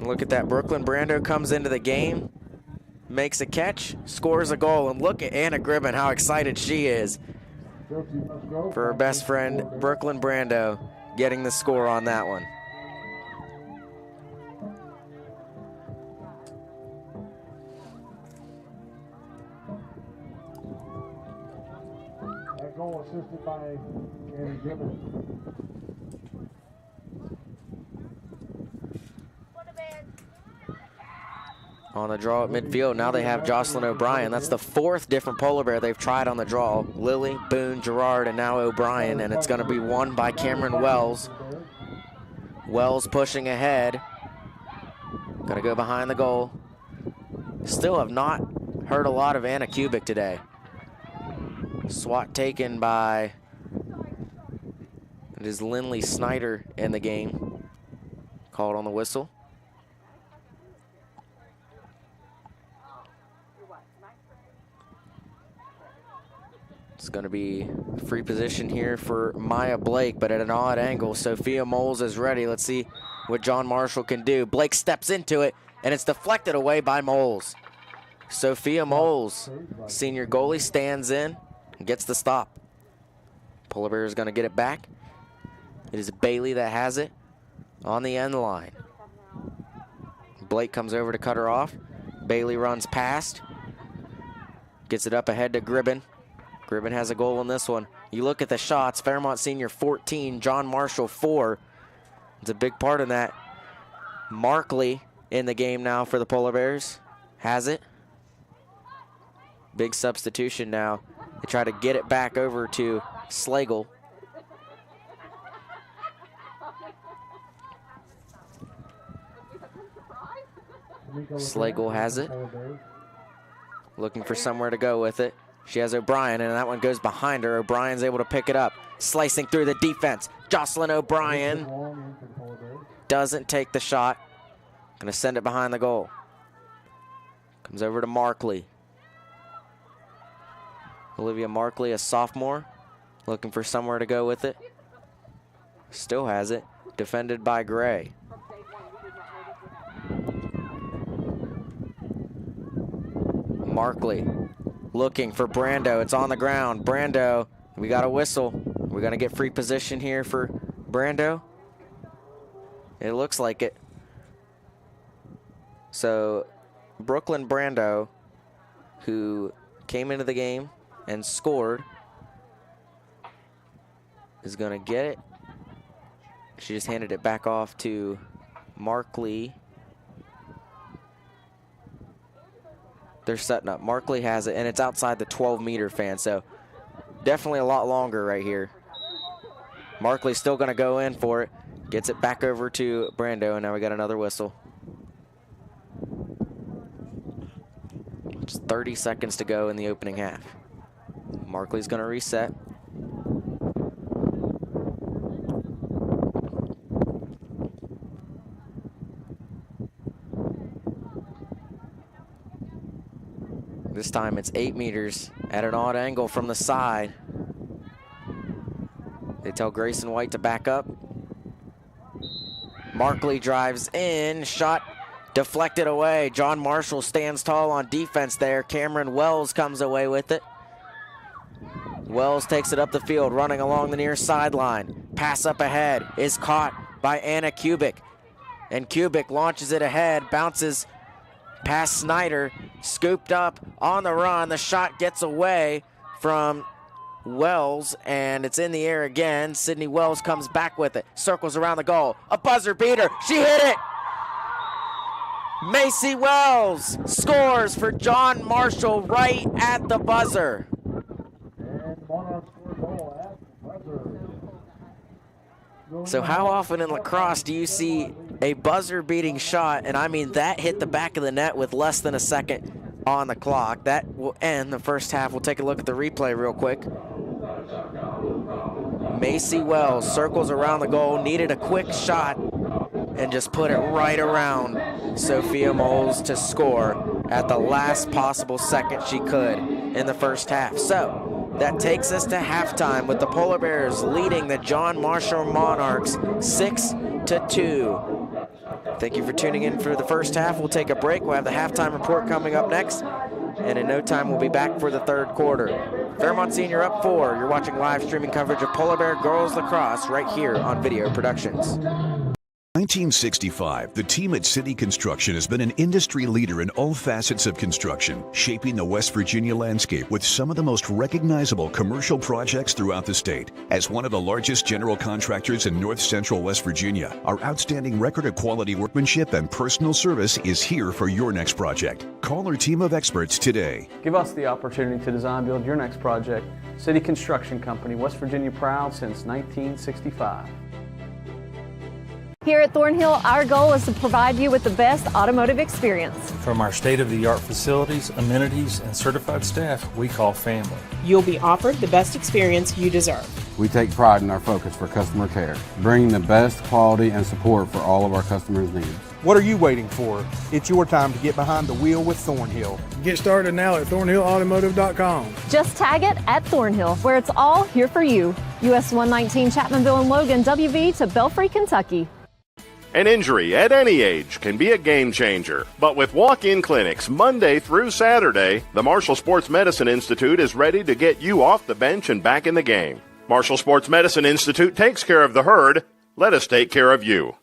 Look at that. Brooklyn Brando comes into the game, makes a catch, scores a goal, and look at Anna Gribben, how excited she is for her best friend, Brooklyn Brando, getting the score on that one.
That goal assisted by Anna Gribben.
On the draw at midfield, now they have Jocelyn O'Brien. That's the fourth different Polar Bear they've tried on the draw. Lilly, Boone, Gerard, and now O'Brien, and it's going to be won by Cameron Wells. Wells pushing ahead. Going to go behind the goal. Still have not heard a lot of Anna Kubik today. Swat taken by, it is Lindley Snyder in the game. Called on the whistle. It's going to be free position here for Maya Blake, but at an odd angle. Sophia Moles is ready. Let's see what John Marshall can do. Blake steps into it, and it's deflected away by Moles. Sophia Moles, senior goalie, stands in and gets the stop. Polar Bear is going to get it back. It is Bailey that has it on the end line. Blake comes over to cut her off. Bailey runs past. Gets it up ahead to Gribben. Gribben has a goal in this one. You look at the shots, Fairmont Senior 14, John Marshall 4. It's a big part of that. Markley in the game now for the Polar Bears. Has it. Big substitution now. They try to get it back over to Slagle. Slagle has it. Looking for somewhere to go with it. She has O'Brien, and that one goes behind her. O'Brien's able to pick it up. Slicing through the defense. Jocelyn O'Brien doesn't take the shot. Going to send it behind the goal. Comes over to Markley. Olivia Markley, a sophomore, looking for somewhere to go with it. Still has it. Defended by Gray. Markley looking for Brando. It's on the ground. Brando, we got a whistle. We're going to get free position here for Brando. It looks like it. So Brooklyn Brando, who came into the game and scored, is going to get it. She just handed it back off to Markley. They're setting up. Markley has it, and it's outside the 12-meter fan, so definitely a lot longer right here. Markley's still going to go in for it. Gets it back over to Brando, and now we got another whistle. Just 30 seconds to go in the opening half. Markley's going to reset. This time it's 8 meters at an odd angle from the side. They tell Grayson White to back up. Markley drives in, shot deflected away. John Marshall stands tall on defense there. Cameron Wells comes away with it. Wells takes it up the field, running along the near sideline. Pass up ahead is caught by Anna Kubik. And Kubik launches it ahead, bounces past Snyder, scooped up on the run. The shot gets away from Wells, and it's in the air again. Sydney Wells comes back with it, circles around the goal. A buzzer beater. She hit it. Macy Wells scores for John Marshall right at the buzzer. So how often in lacrosse do you see a buzzer-beating shot, and I mean that hit the back of the net with less than a second on the clock? That will end the first half. We'll take a look at the replay real quick. Macy Wells circles around the goal, needed a quick shot, and just put it right around Sophia Moles to score at the last possible second she could in the first half. So that takes us to halftime with the Polar Bears leading the John Marshall Monarchs 6-2. Thank you for tuning in for the first half. We'll take a break. We'll have the halftime report coming up next. And in no time, we'll be back for the third quarter. Fairmont Senior up 4. You're watching live streaming coverage of Polar Bear Girls Lacrosse right here on Video Productions.
1965, the team at City Construction has been an industry leader in all facets of construction, shaping the West Virginia landscape with some of the most recognizable commercial projects throughout the state. As one of the largest general contractors in north central West Virginia, our outstanding record of quality workmanship and personal service is here for your next project. Call our team of experts today.
Give us the opportunity to design build your next project. City Construction Company, West Virginia proud since 1965.
Here at Thornhill, our goal is to provide you with the best automotive experience.
From our state-of-the-art facilities, amenities, and certified staff we call family.
You'll be offered the best experience you deserve.
We take pride in our focus for customer care, bringing the best quality and support for all of our customers' needs.
What are you waiting for? It's your time to get behind the wheel with Thornhill.
Get started now at thornhillautomotive.com.
Just tag it at Thornhill, where it's all here for you. US 119 Chapmanville and Logan, WV to Belfry, Kentucky.
An injury at any age can be a game changer. But with walk-in clinics Monday through Saturday, the Marshall Sports Medicine Institute is ready to get you off the bench and back in the game. Marshall Sports Medicine Institute takes care of the herd. Let us take care of you.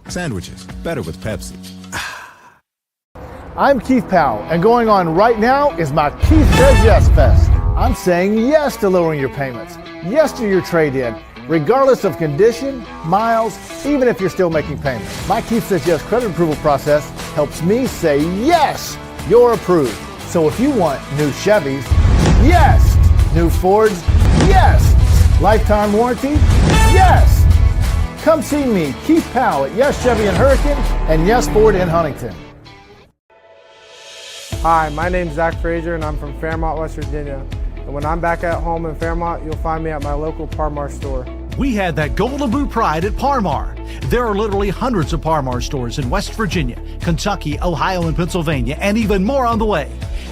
Sandwiches, better with Pepsi.
I'm Keith Powell, and going on right now is my Keith Says Yes Fest. I'm saying yes to lowering your payments, yes to your trade-in, regardless of condition, miles, even if you're still making payments. My Keith Says Yes credit approval process helps me say yes, you're approved. So if you want new Chevys, yes. New Fords, yes. Lifetime warranty? Yes! Come see me, Keith Powell at Yes Chevy in Hurricane and Yes Ford in Huntington.
Hi, my name's Zach Frazier and I'm from Fairmont, West Virginia. And when I'm back at home in Fairmont, you'll find me at my local Parmar store.
We had that Golden Boot pride at Parmar. There are literally hundreds of Parmar stores in West Virginia, Kentucky, Ohio, and Pennsylvania, and even more on the way.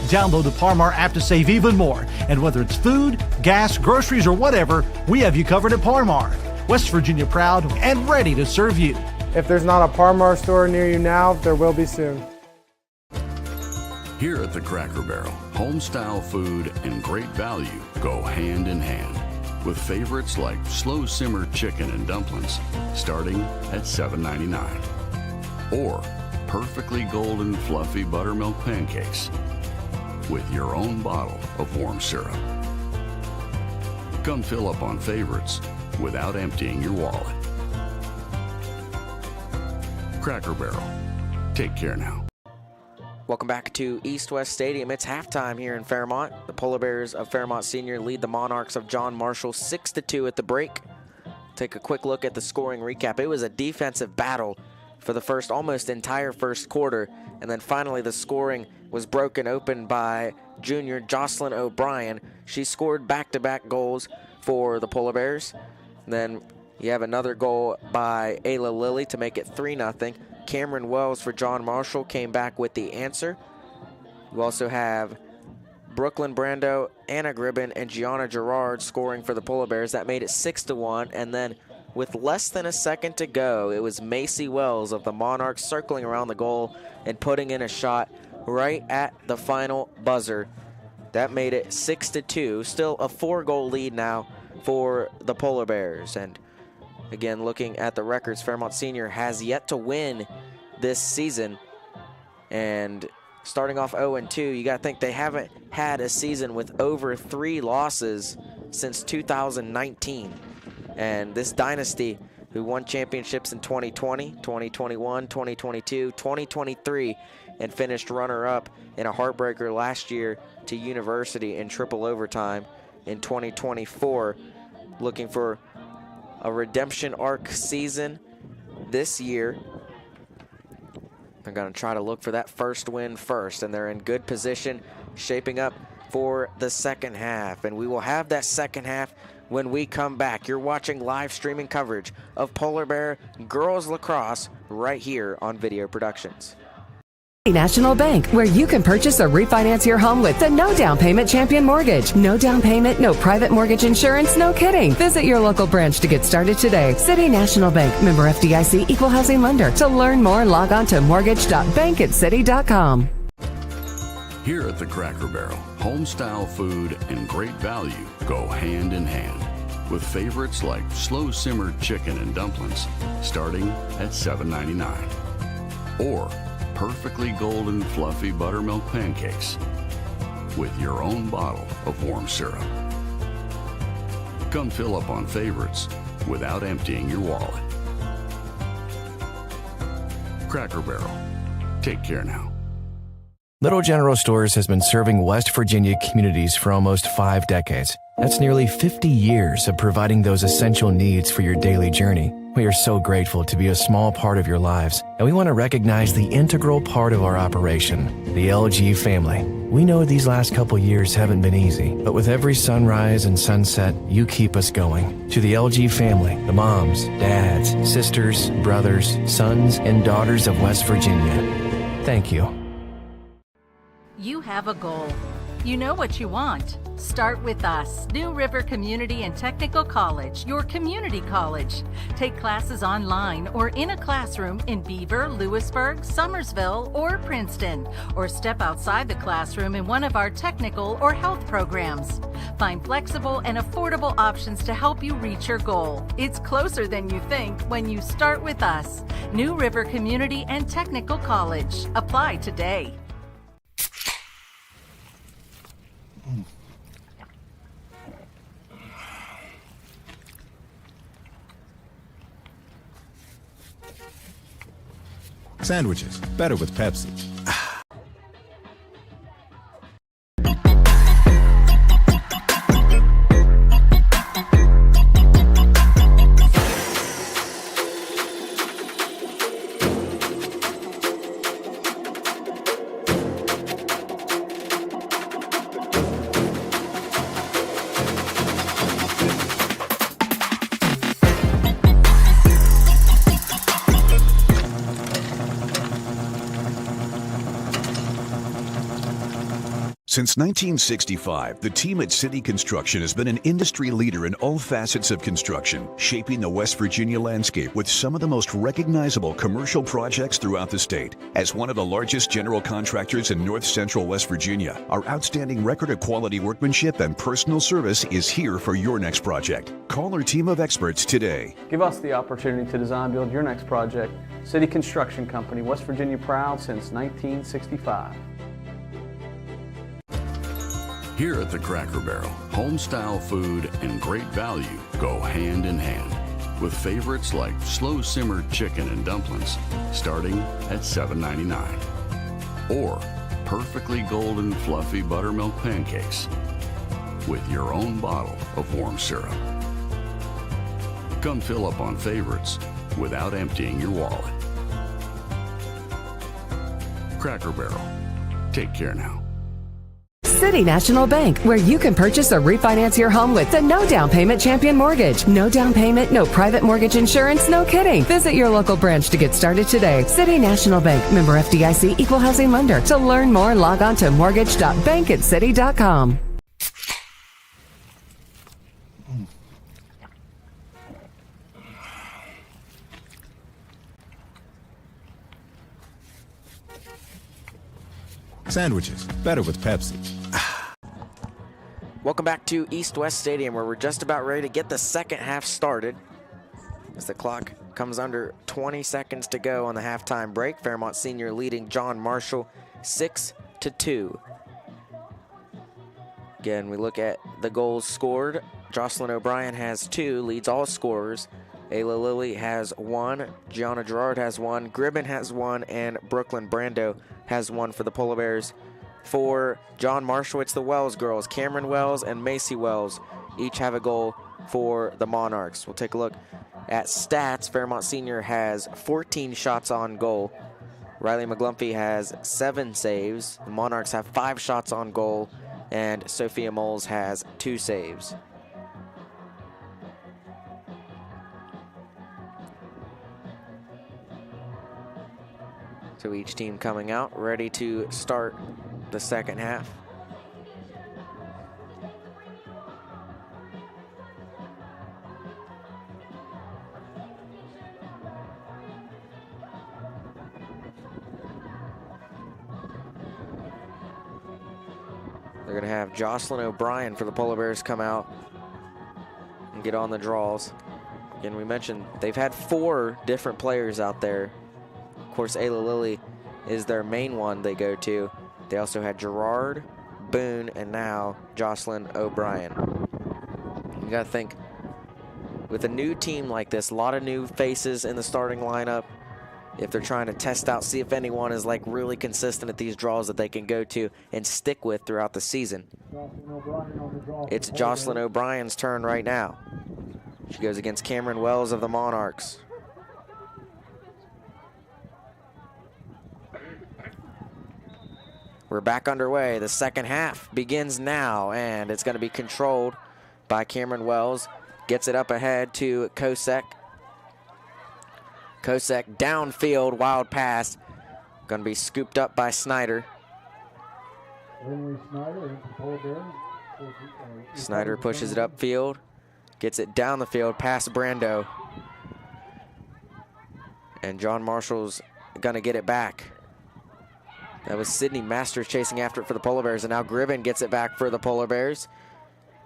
Download the Parmar app to save even more. And whether it's food, gas, groceries, or whatever, we have you covered at Parmar. West Virginia proud and ready to serve you.
If there's not a Parmar store near you now, there will be soon.
Here at the Cracker Barrel, home-style food and great value go hand in hand, with favorites like slow-simmer chicken and dumplings starting at $7.99, or perfectly golden fluffy buttermilk pancakes with your own bottle of warm syrup. Come fill up on favorites without emptying your wallet. Cracker Barrel. Take care now.
Welcome back to East West Stadium. It's halftime here in Fairmont. The Polar Bears of Fairmont Senior lead the Monarchs of John Marshall 6-2 at the break. Take a quick look at the scoring recap. It was a defensive battle for the almost entire first quarter, and then finally the scoring was broken open by junior Jocelyn O'Brien. She scored back-to-back goals for the Polar Bears. And then you have another goal by Ayla Lilly to make it 3-0. Cameron Wells for John Marshall came back with the answer. You also have Brooklyn Brando, Anna Gribben, and Gianna Gerard scoring for the Polar Bears. That made it 6-1. And then with less than a second to go, it was Macy Wells of the Monarchs circling around the goal and putting in a shot right at the final buzzer. That made it 6-2. Still a 4-goal lead now for the Polar Bears. And again, looking at the records, Fairmont Senior has yet to win this season. And starting off 0-2, you got to think they haven't had a season with over 3 losses since 2019. And this dynasty, who won championships in 2020, 2021, 2022, 2023, and finished runner-up in a heartbreaker last year to University in triple overtime in 2024, looking for a redemption arc season this year. They're going to try to look for that first win first, and they're in good position shaping up for the second half. And we will have that second half when we come back. You're watching live streaming coverage of Polar Bear Girls Lacrosse right here on Video Productions.
National Bank, where you can purchase or refinance your home with the no down payment champion mortgage. No down payment, no private mortgage insurance, no kidding. Visit your local branch to get started today. City National Bank, member FDIC, equal housing lender. To learn more, log on to mortgage.bankatcity.com.
Here at the Cracker Barrel, home-style food and great value go hand in hand, with favorites like slow-simmered chicken and dumplings starting at $7.99, or perfectly golden fluffy buttermilk pancakes with your own bottle of warm syrup. Come fill up on favorites without emptying your wallet. Cracker Barrel. Take care now.
Little General Stores has been serving West Virginia communities for almost 5 decades. That's nearly 50 years of providing those essential needs for your daily journey. We are so grateful to be a small part of your lives, and we want to recognize the integral part of our operation, the LG family. We know these last couple years haven't been easy, but with every sunrise and sunset, you keep us going. To the LG family, the moms, dads, sisters, brothers, sons, and daughters of West Virginia, thank you.
You have a goal. You know what you want. Start with us, New River Community and Technical College, your community college. Take classes online or in a classroom in Beaver, Lewisburg, Summersville, or Princeton, or step outside the classroom in one of our technical or health programs. Find flexible and affordable options to help you reach your goal. It's closer than you think when you start with us, New River Community and Technical College. Apply today.
Sandwiches, better with Pepsi.
Since 1965, the team at City Construction has been an industry leader in all facets of construction, shaping the West Virginia landscape with some of the most recognizable commercial projects throughout the state. As one of the largest general contractors in north central West Virginia, our outstanding record of quality workmanship and personal service is here for your next project. Call our team of experts today.
Give us the opportunity to design build your next project. City Construction Company, West Virginia proud since 1965.
Here at the Cracker Barrel, home-style food and great value go hand in hand, with favorites like slow-simmered chicken and dumplings starting at $7.99, or perfectly golden fluffy buttermilk pancakes with your own bottle of warm syrup. Come fill up on favorites without emptying your wallet. Cracker Barrel. Take care now.
City National Bank, where you can purchase or refinance your home with the no down payment champion mortgage. No down payment, no private mortgage insurance, no kidding. Visit your local branch to get started today. City National Bank, member FDIC, equal housing lender. To learn more, log on to mortgage.bankatcity.com.
Sandwiches, better with Pepsi.
Welcome back to East West Stadium, where we're just about ready to get the second half started. As the clock comes under 20 seconds to go on the halftime break, Fairmont Senior leading John Marshall 6-2. Again, we look at the goals scored. Jocelyn O'Brien has 2, leads all scorers. Ayla Lilly has 1, Gianna Gerard has 1, Gribben has 1, and Brooklyn Brando has 1 for the Polar Bears. For John Marshall, it's the Wells girls. Cameron Wells and Macy Wells each have a goal for the Monarchs. We'll take a look at stats. Fairmont Senior has 14 shots on goal. Riley McGlumphy has 7 saves. The Monarchs have 5 shots on goal, and Sophia Moles has 2 saves. So each team coming out, ready to start the second half. They're going to have Jocelyn O'Brien for the Polar Bears come out and get on the draws. Again, we mentioned they've had 4 different players out there. Of course, Ayla Lilly is their main one they go to. They also had Gerard, Boone, and now Jocelyn O'Brien. You got to think, with a new team like this, a lot of new faces in the starting lineup. If they're trying to test out, see if anyone is like really consistent at these draws that they can go to and stick with throughout the season. It's Jocelyn O'Brien's turn right now. She goes against Cameron Wells of the Monarchs. We're back underway. The second half begins now, and it's going to be controlled by Cameron Wells. Gets it up ahead to Kosek. Kosek downfield, wild pass. Going to be scooped up by Snyder. Snyder pushes it upfield. Gets it down the field past Brando. And John Marshall's going to get it back. That was Sydney Masters chasing after it for the Polar Bears, and now Gribben gets it back for the Polar Bears.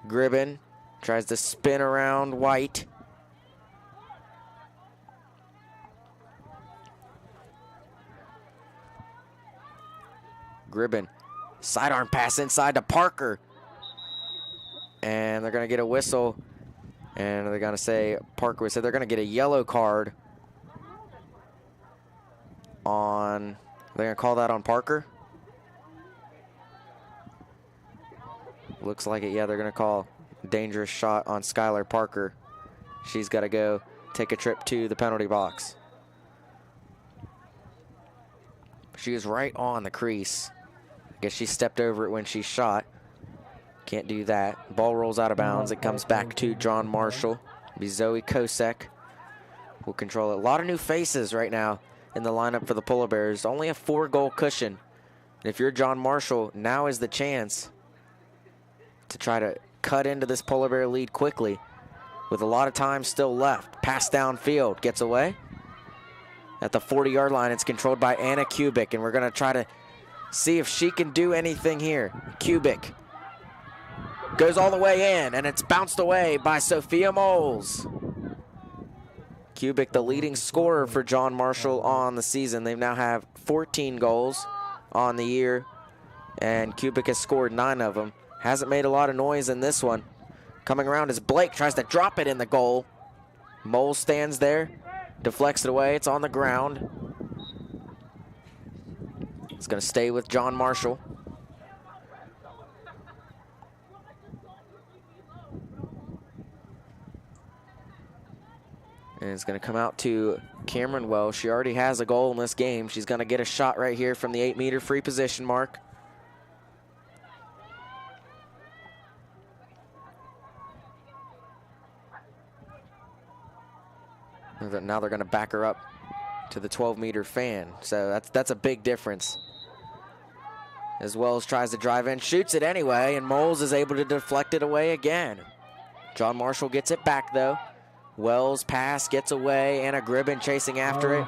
Gribben tries to spin around White. Gribben, sidearm pass inside to Parker. And they're going to get a whistle, and they're going to say Parker said they're going to get a yellow card on... They're going to call that on Parker? Looks like it, yeah, they're going to call dangerous shot on Skylar Parker. She's got to go take a trip to the penalty box. She was right on the crease. I guess she stepped over it when she shot. Can't do that. Ball rolls out of bounds. It comes back to John Marshall. It'll be Zoe Kosek will control it. A lot of new faces right now in the lineup for the Polar Bears. Only a 4-goal cushion If you're John Marshall, now is the chance to try to cut into this Polar Bear lead quickly with a lot of time still left. Pass downfield, gets away. At the 40-yard line, it's controlled by Anna Kubik, and we're going to try to see if she can do anything here. Kubik goes all the way in, and it's bounced away by Sophia Moles. Kubik, the leading scorer for John Marshall on the season. They now have 14 goals on the year, and Kubik has scored 9 of them. Hasn't made a lot of noise in this one. Coming around as Blake tries to drop it in the goal. Moles stands there, deflects it away. It's on the ground. It's going to stay with John Marshall. And it's going to come out to Cameron Wells. She already has a goal in this game. She's going to get a shot right here from the 8-meter free position mark. Now they're going to back her up to the 12-meter fan. So that's a big difference. As Wells tries to drive in, shoots it anyway, and Moles is able to deflect it away again. John Marshall gets it back, though. Wells pass, gets away. Anna Gribben chasing after it.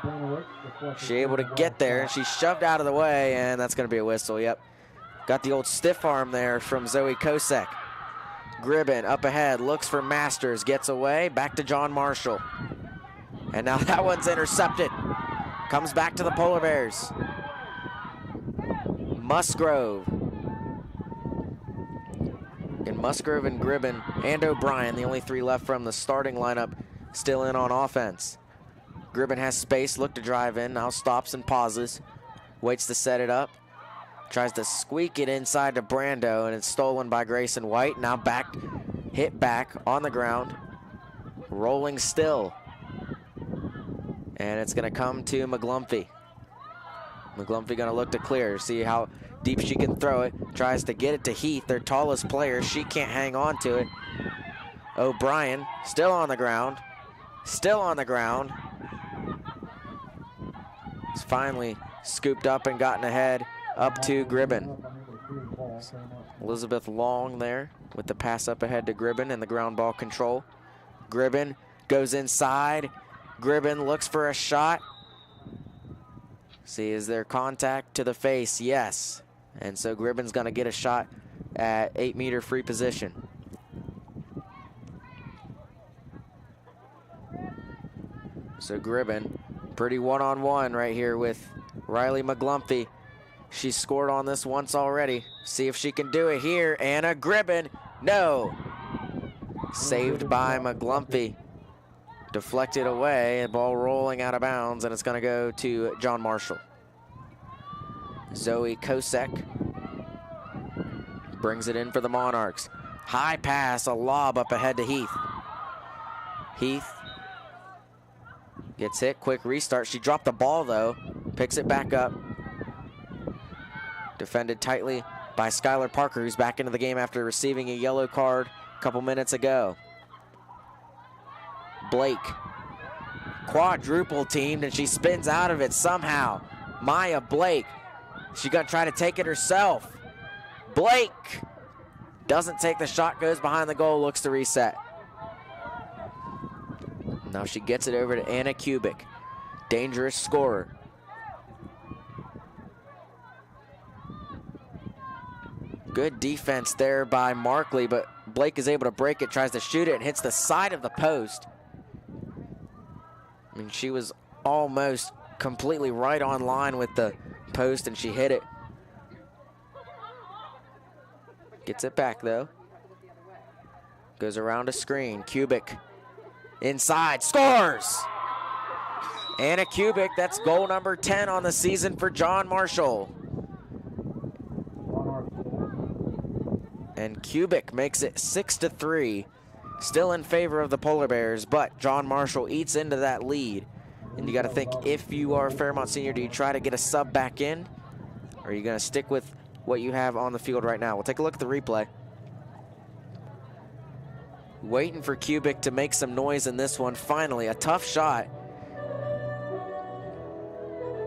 She able to get there, and she's shoved out of the way, and that's going to be a whistle, yep. Got the old stiff arm there from Zoe Kosek. Gribben up ahead, looks for Masters, gets away, back to John Marshall. And now that one's intercepted. Comes back to the Polar Bears. Musgrove. And Musgrove and Gribben and O'Brien, the only 3 left from the starting lineup, still in on offense. Gribben has space, look to drive in, now stops and pauses. Waits to set it up. Tries to squeak it inside to Brando, and it's stolen by Grayson White. Now back, hit back on the ground. Rolling still. And it's going to come to McGlumphy. McGlumphy going to look to clear, see how deep she can throw it. Tries to get it to Heath, their tallest player. She can't hang on to it. O'Brien still on the ground. Still on the ground. He's finally scooped up and gotten ahead up to Gribben. Elizabeth Long there with the pass up ahead to Gribben and the ground ball control. Gribben goes inside. Gribben looks for a shot. See, is there contact to the face? Yes. And so Gribben's going to get a shot at 8-meter free position. So Gribben, pretty one-on-one right here with Riley McGlumphy. She's scored on this once already. See if she can do it here. Anna Gribben, no. Saved by McGlumphy. Deflected away, the ball rolling out of bounds, and it's going to go to John Marshall. Zoe Kosek brings it in for the Monarchs. High pass, a lob up ahead to Heath. Heath gets hit, quick restart. She dropped the ball though, picks it back up. Defended tightly by Skylar Parker, who's back into the game after receiving a yellow card a couple minutes ago. Blake, quadruple teamed, and she spins out of it somehow. Maya Blake, she gonna try to take it herself. Blake doesn't take the shot, goes behind the goal, looks to reset. Now she gets it over to Anna Kubik, dangerous scorer. Good defense there by Markley, but Blake is able to break it, tries to shoot it, and hits the side of the post. I mean, she was almost completely right on line with the post, and she hit it. Gets it back, though. Goes around a screen. Kubik inside, scores! Anna Kubik, that's goal number 10 on the season for John Marshall. And Kubik makes it 6-3. Still in favor of the Polar Bears, but John Marshall eats into that lead. And you got to think, if you are Fairmont Senior, do you try to get a sub back in? Or are you going to stick with what you have on the field right now? We'll take a look at the replay. Waiting for Kubik to make some noise in this one. Finally, a tough shot.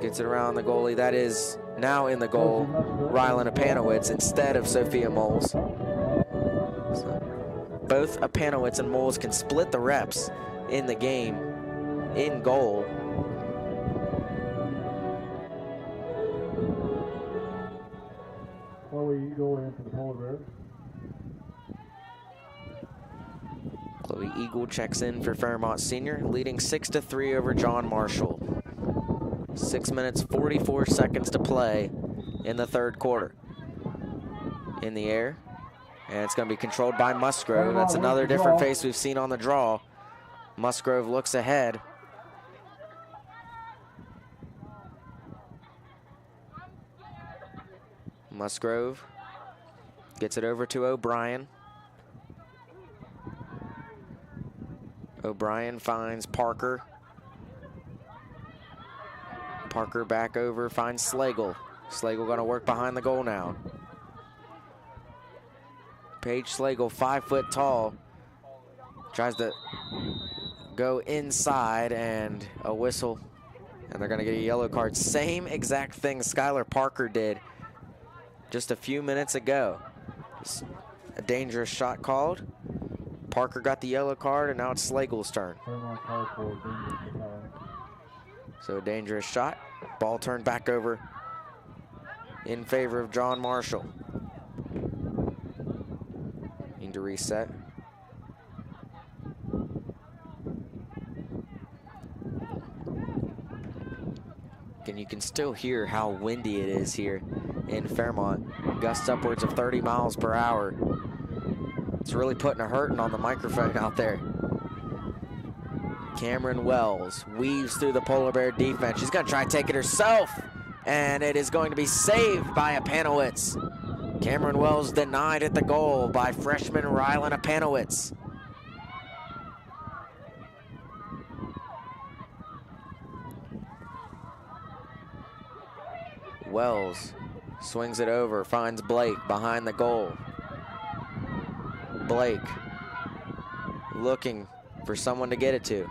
Gets it around the goalie. That is Now in the goal, Rylan Apanowitz instead of Sophia Moles. So both Apanowitz and Moles can split the reps in the game in goal.
Chloe Eagle in for the Polar Bears.
Chloe Eagle checks in for Fairmont Senior, leading 6-3 over John Marshall. 6 minutes, 44 seconds to play in the third quarter. In the air, and it's going to be controlled by Musgrove. That's another different face we've seen on the draw. Musgrove looks ahead. Musgrove gets it over to O'Brien. O'Brien finds Parker. Parker back over, finds Slagle. Slagle going to work behind the goal now. Paige Slagle, 5 foot tall, tries to go inside, and a whistle, and they're going to get a yellow card. Same exact thing Skylar Parker did just a few minutes ago. Just a dangerous shot called. Parker got the yellow card, and now it's Slagle's turn. So a dangerous shot. Ball turned back over in favor of John Marshall. Need to reset. And you can still hear how windy it is here in Fairmont. Gusts upwards of 30 miles per hour. It's really putting a hurting on the microphone out there. Cameron Wells weaves through the Polar Bear defense. She's going to try to take it herself, and it is going to be saved by Apanowitz. Cameron Wells denied at the goal by freshman Rylan Apanowitz. Wells swings it over, finds Blake behind the goal. Blake looking for someone to get it to.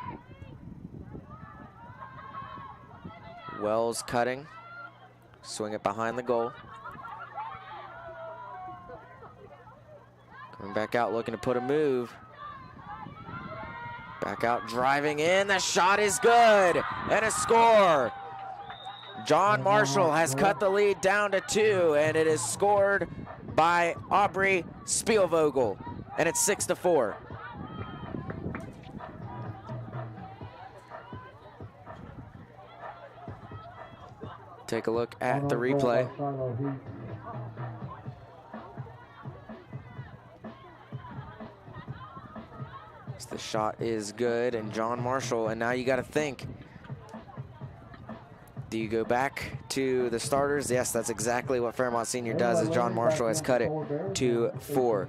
Wells cutting, swing it behind the goal. Coming back out looking to put a move. Back out driving in, the shot is good, and a score. John Marshall has cut the lead down to 2, and it is scored by Aubrey Spielvogel, and it's 6-4. Take a look at the replay. The shot is good, and John Marshall, and now you got to think, do you go back to the starters? Yes, that's exactly what Fairmont Senior does, as John Marshall has cut it to 4.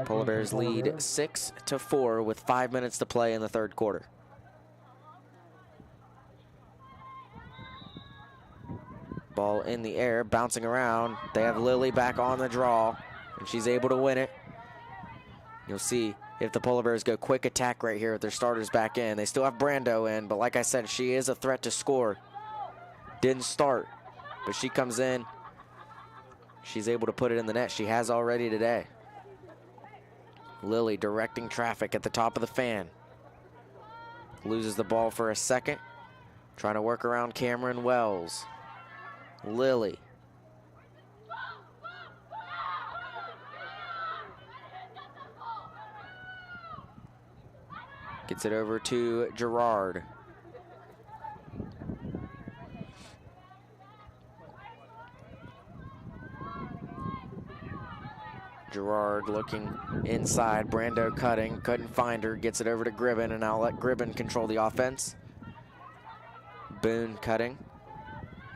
Polar Bears lead 6-4 with 5 minutes to play in the third quarter. Ball in the air, bouncing around. They have Lily back on the draw, and she's able to win it. You'll see if the Polar Bears go quick attack right here with their starters back in. They still have Brando in, but like I said, she is a threat to score. Didn't start, but she comes in. She's able to put it in the net. She has already today. Lily directing traffic at the top of the fan. Loses the ball for a second. Trying to work around Cameron Wells. Lily. Gets it over to Gerard. Gerard looking inside, Brando cutting, couldn't find her, gets it over to Gribben, and I'll let Gribben control the offense. Boone cutting,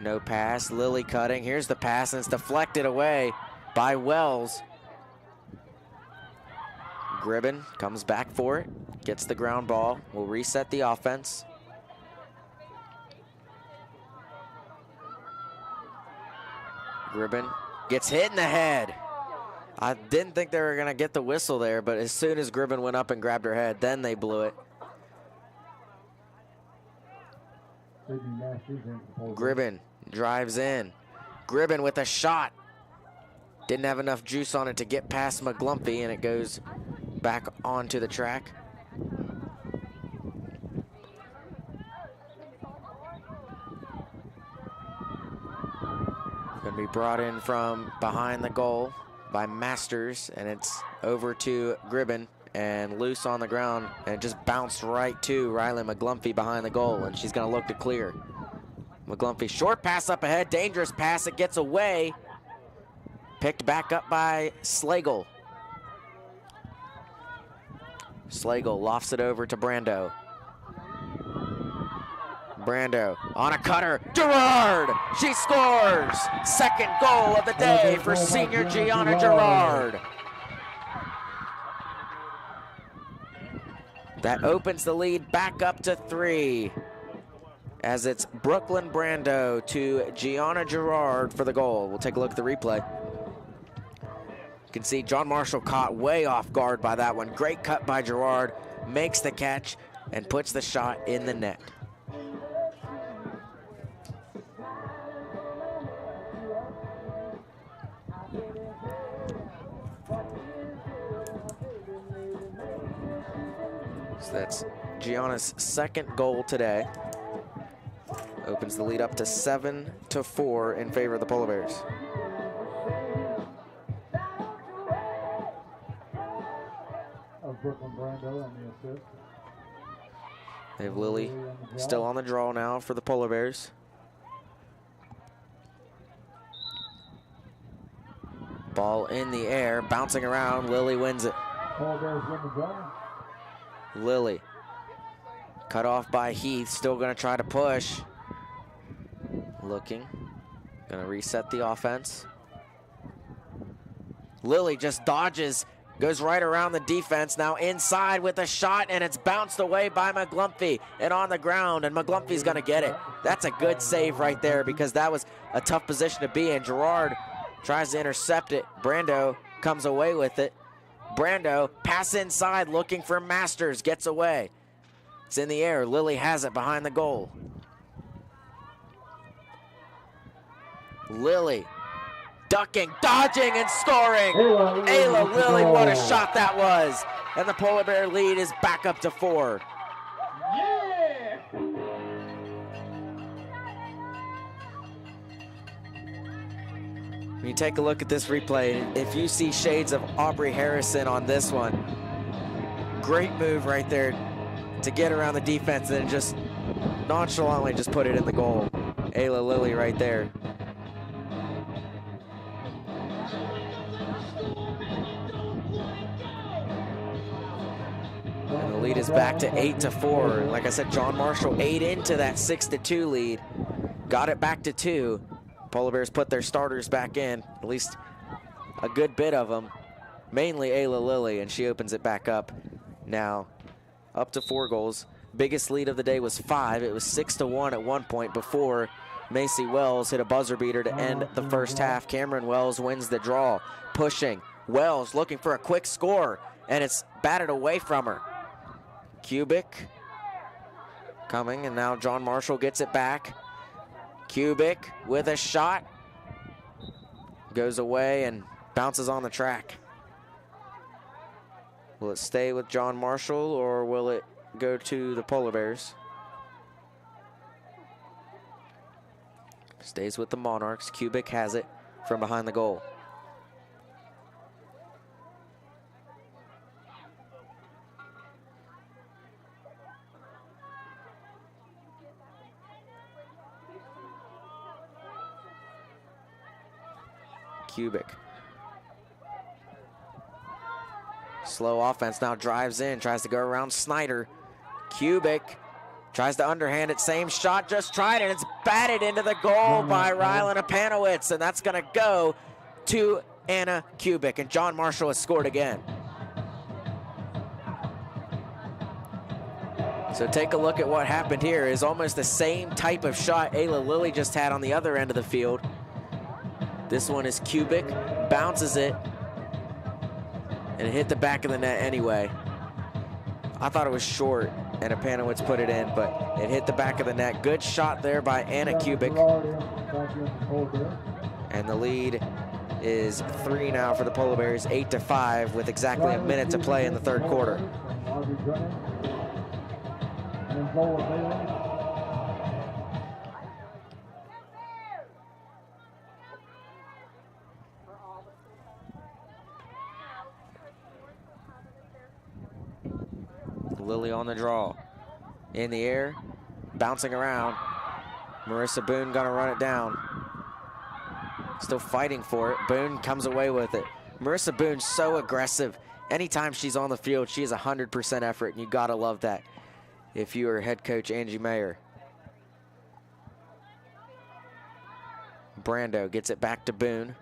no pass, Lily cutting, here's the pass, and it's deflected away by Wells. Gribben comes back for it, gets the ground ball, will reset the offense. Gribben gets hit in the head. I didn't think they were going to get the whistle there, but as soon as Gribben went up and grabbed her head, then they blew it. Gribben drives in. Gribben with a shot. Didn't have enough juice on it to get past McGlumpy, and it goes back onto the track. Going to be brought in from behind the goal by Masters, and it's over to Gribben and loose on the ground, and it just bounced right to Riley McGlumpy behind the goal, and she's going to look to clear. McGlumpy, short pass up ahead, dangerous pass, it gets away. Picked back up by Slagle. Slagle lofts it over to Brando. Brando on a cutter, Gerard! She scores! Second goal of the day for senior Gianna Gerard. That opens the lead back up to 3. As it's Brooklyn Brando to Gianna Gerard for the goal. We'll take a look at the replay. You can see John Marshall caught way off guard by that one. Great cut by Gerard, makes the catch and puts the shot in the net. So that's Gianna's second goal today. Opens the lead up to 7-4 in favor of the Polar Bears. They have Lily still on the draw now for the Polar Bears. Ball in the air, bouncing around. Lily wins it. Lily cut off by Heath, still going to try to push. Looking, going to reset the offense. Lily just dodges, goes right around the defense, now inside with a shot, and it's bounced away by McGlumpy and on the ground, and McGlumpy's going to get it. That's a good save right there because that was a tough position to be in. Gerard tries to intercept it. Brando comes away with it. Brando, pass inside, looking for Masters, gets away. It's in the air. Lily has it behind the goal. Lily ducking, dodging, and scoring. Ayla Lily, what a shot that was. And the Polar Bear lead is back up to 4.
Yeah!
When you take a look at this replay, if you see shades of Aubrey Harrison on this one, great move right there to get around the defense and just nonchalantly just put it in the goal. Ayla Lily right there. And the lead is back to 8-4. Like I said, John Marshall ate into that 6-2 lead, got it back to 2. Polar Bears put their starters back in, at least a good bit of them, mainly Ayla Lily, and she opens it back up. Now up to 4 goals. Biggest lead of the day was 5. It was 6-1 at one point before Macy Wells hit a buzzer beater to end the first half. Cameron Wells wins the draw, pushing. Wells looking for a quick score, and it's batted away from her. Kubik coming, and now John Marshall gets it back. Kubik with a shot. Goes away and bounces on the track. Will it stay with John Marshall or will it go to the Polar Bears? Stays with the Monarchs. Kubik has it from behind the goal. Kubik. Slow offense now, drives in, tries to go around Snyder. Kubik tries to underhand it, same shot, just tried it. It's batted into the goal by Rylan Apanowitz, and that's going to go to Anna Kubik, and John Marshall has scored again. So take a look at what happened here. Is almost the same type of shot Ayla Lily just had on the other end of the field. This one is Kubik, bounces it, and it hit the back of the net anyway. I thought it was short, and Apanowitz put it in, but It hit the back of the net. Good shot there by Anna Kubik. And the lead is 3 now for the Polar Bears, 8-5, with exactly a minute to play in the third quarter. Lily on the draw. In the air, bouncing around. Marissa Boone gonna run it down. Still fighting for it. Boone comes away with it. Marissa Boone's so aggressive. Anytime she's on the field, she is 100% effort, and you gotta love that if you are head coach Angie Mayer. Brando gets it back to Boone.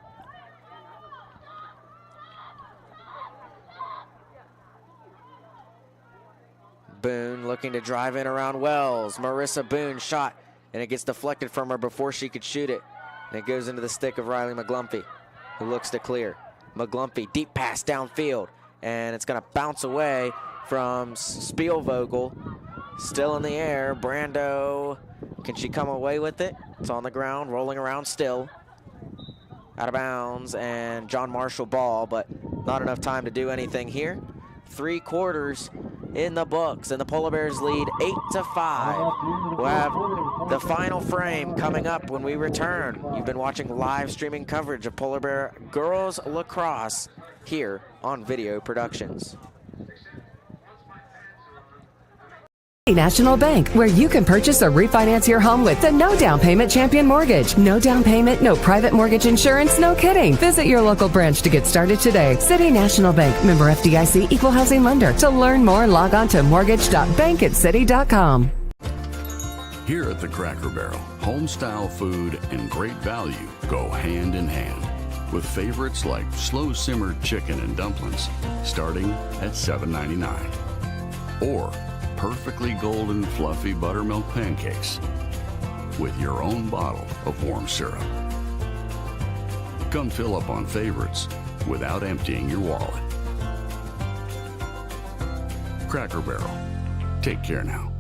Boone looking to drive in around Wells. Marissa Boone shot, and it gets deflected from her before she could shoot it. And it goes into the stick of Riley McGlumpy, who looks to clear. McGlumpy, deep pass downfield, and it's going to bounce away from Spielvogel. Still in the air. Brando, can she come away with it? It's on the ground, rolling around still. Out of bounds, and John Marshall ball, but not enough time to do anything here. 3 quarters in the books, and the Polar Bears lead 8-5. We'll have the final frame coming up when we return. You've been watching live streaming coverage of Polar Bear Girls Lacrosse here on Video Productions.
National Bank, where you can purchase or refinance your home with the no down payment champion mortgage. No down payment, no private mortgage insurance, no kidding. Visit your local branch to get started today. City National Bank, member FDIC, equal housing lender. To learn more, log on to mortgage.bankatcity.com.
Here at the Cracker Barrel, home-style food and great value go hand in hand, with favorites like slow-simmered chicken and dumplings starting at $7.99, or perfectly golden fluffy buttermilk pancakes with your own bottle of warm syrup. Come fill up on favorites without emptying your wallet. Cracker Barrel. Take care now.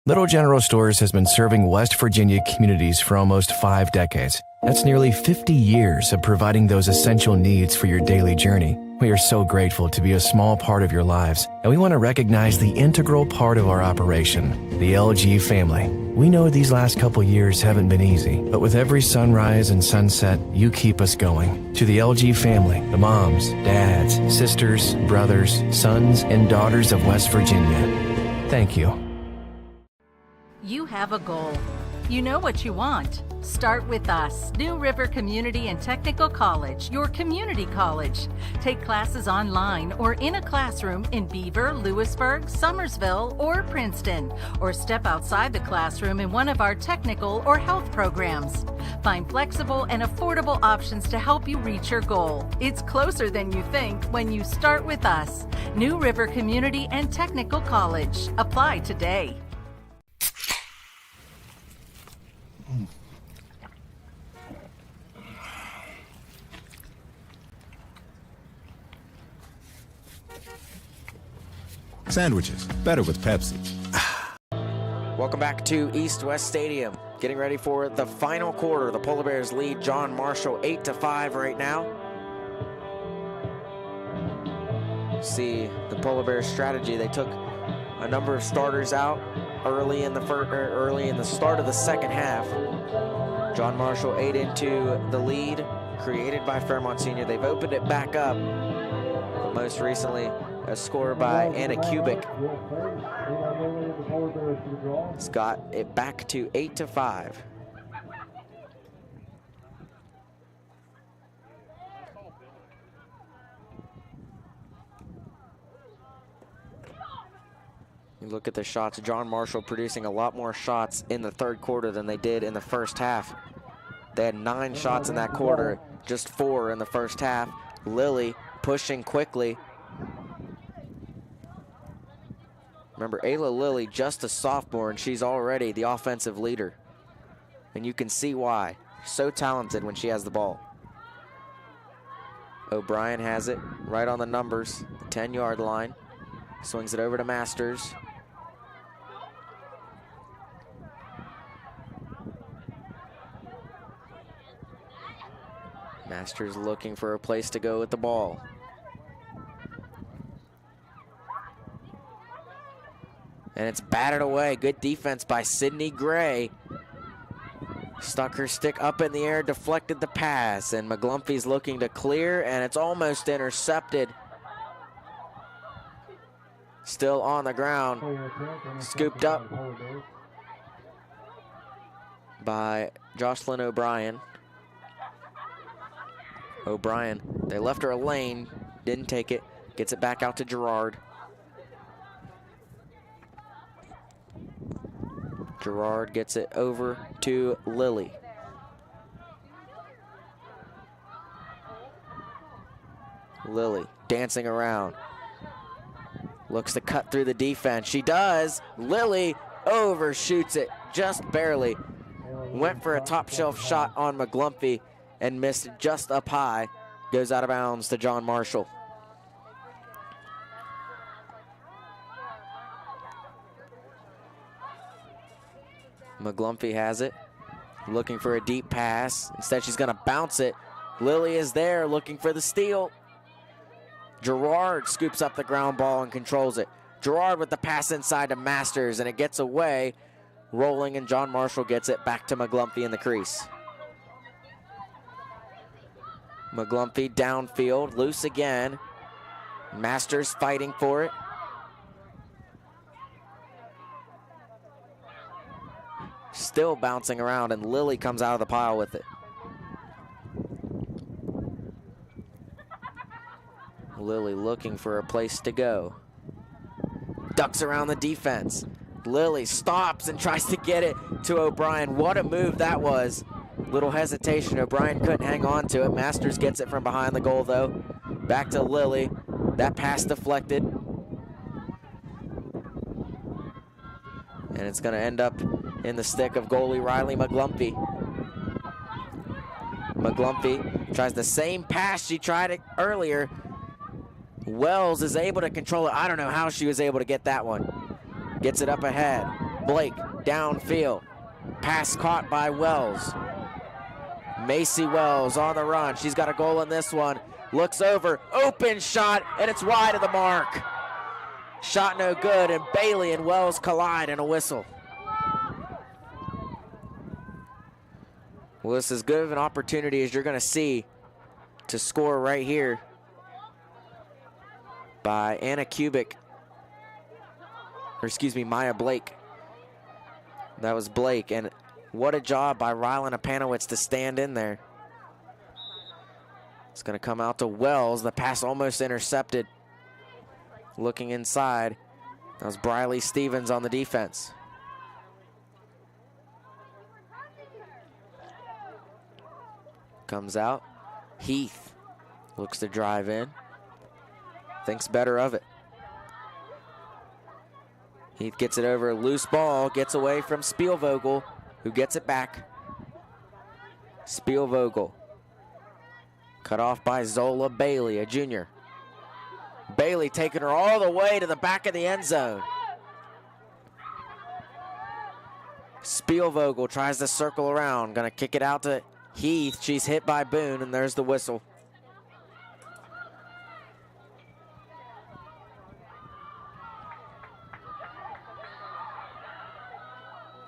Little General Stores has been serving West Virginia communities for almost 5 decades. That's nearly 50 years of providing those essential needs for your daily journey. We are so grateful to be a small part of your lives, and we want to recognize the integral part of our operation, the LG family. We know these last couple years haven't been easy, but with every sunrise and sunset, you keep us going. To the LG family, the moms, dads, sisters, brothers, sons, and daughters of West Virginia, thank you.
You have a goal. You know what you want. Start with us, New River Community and Technical College, your community college. Take classes online or in a classroom in Beaver, Lewisburg, Summersville, or Princeton, or step outside the classroom in one of our technical or health programs. Find flexible and affordable options to help you reach your goal. It's closer than you think when you start with us, New River Community and Technical College. Apply today.
Sandwiches, better with Pepsi.
Welcome back to East West Stadium. Getting ready for the final quarter. The Polar Bears lead John Marshall 8-5 right now. See the Polar Bears strategy. They took a number of starters out early in the start of the second half. John Marshall ate into the lead created by Fairmont Senior. They've opened it back up, but most recently a score by Anna Kubik. It's got it back to 8-5. You look at the shots, John Marshall producing a lot more shots in the third quarter than they did in the first half. They had 9 shots in that quarter, just 4 in the first half. Lily pushing quickly. Remember, Ayla Lilly, just a sophomore, and she's already the offensive leader. And you can see why. So talented when she has the ball. O'Brien has it right on the numbers, the 10-yard line. Swings it over to Masters. Masters looking for a place to go with the ball. And it's batted away. Good defense by Sydney Gray. Stuck her stick up in the air, deflected the pass, and McGlumpy's looking to clear, and it's almost intercepted. Still on the ground. Scooped up by Jocelyn O'Brien. O'Brien, they left her a lane, didn't take it, gets it back out to Gerard. Gerard gets it over to Lily. Lily dancing around. Looks to cut through the defense. She does. Lily overshoots it just barely. Went for a top shelf shot on McGlumpy and missed just up high. Goes out of bounds to John Marshall. McGlumpy has it, looking for a deep pass. Instead, she's going to bounce it. Lily is there looking for the steal. Gerard scoops up the ground ball and controls it. Gerard with the pass inside to Masters, and it gets away. Rolling, and John Marshall gets it back to McGlumpy in the crease. McGlumpy downfield, loose again. Masters fighting for it. Still bouncing around, and Lily comes out of the pile with it. Lily looking for a place to go. Ducks around the defense. Lily stops and tries to get it to O'Brien. What a move that was. Little hesitation. O'Brien couldn't hang on to it. Masters gets it from behind the goal, though. Back to Lily. That pass deflected. And it's going to end up in the stick of goalie Riley McGlumpy. McGlumpy tries the same pass she tried it earlier. Wells is able to control it. I don't know how she was able to get that one. Gets it up ahead. Blake downfield. Pass caught by Wells. Macy Wells on the run. She's got a goal in this one. Looks over. Open shot, and it's wide of the mark. Shot no good, and Bailey and Wells collide in a whistle. Well, this is as good of an opportunity as you're going to see to score right here by Anna Kubik. Or excuse me, Maya Blake. That was Blake, and what a job by Rylan Apanowitz to stand in there. It's going to come out to Wells. The pass almost intercepted. Looking inside. That was Briley Stevens on the defense. Comes out. Heath looks to drive in. Thinks better of it. Heath gets it over. Loose ball. Gets away from Spielvogel, who gets it back. Spielvogel. Cut off by Zola Bailey, a junior. Bailey taking her all the way to the back of the end zone. Spielvogel tries to circle around. Gonna kick it out to Heath. She's hit by Boone, and there's the whistle.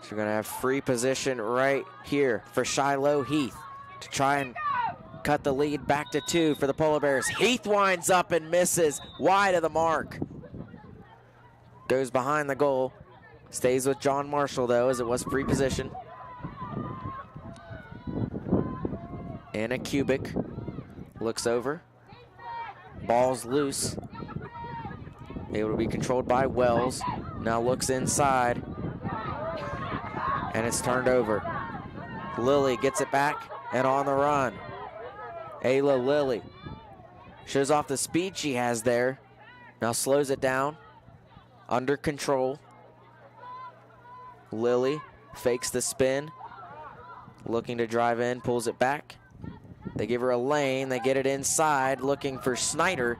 So we're gonna have free position right here for Shiloh Heath to try and cut the lead back to 2 for the Polar Bears. Heath winds up and misses wide of the mark. Goes behind the goal. Stays with John Marshall, though, as it was free position. Anna Kubik looks over. Ball's loose. Able to be controlled by Wells. Now looks inside. And it's turned over. Lily gets it back and on the run. Ayla Lilly shows off the speed she has there. Now slows it down. Under control. Lily fakes the spin. Looking to drive in, pulls it back. They give her a lane. They get it inside, looking for Snyder.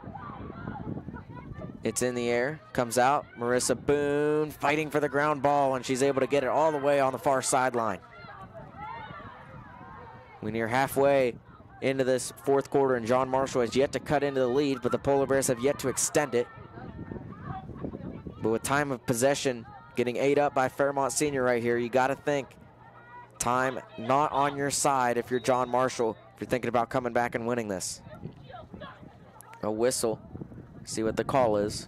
It's in the air, comes out. Marissa Boone fighting for the ground ball, and she's able to get it all the way on the far sideline. We near halfway into this fourth quarter, and John Marshall has yet to cut into the lead, but the Polar Bears have yet to extend it. But with time of possession getting ate up by Fairmont Senior right here, you got to think time not on your side if you're John Marshall, if you're thinking about coming back and winning this. A whistle. See what the call is.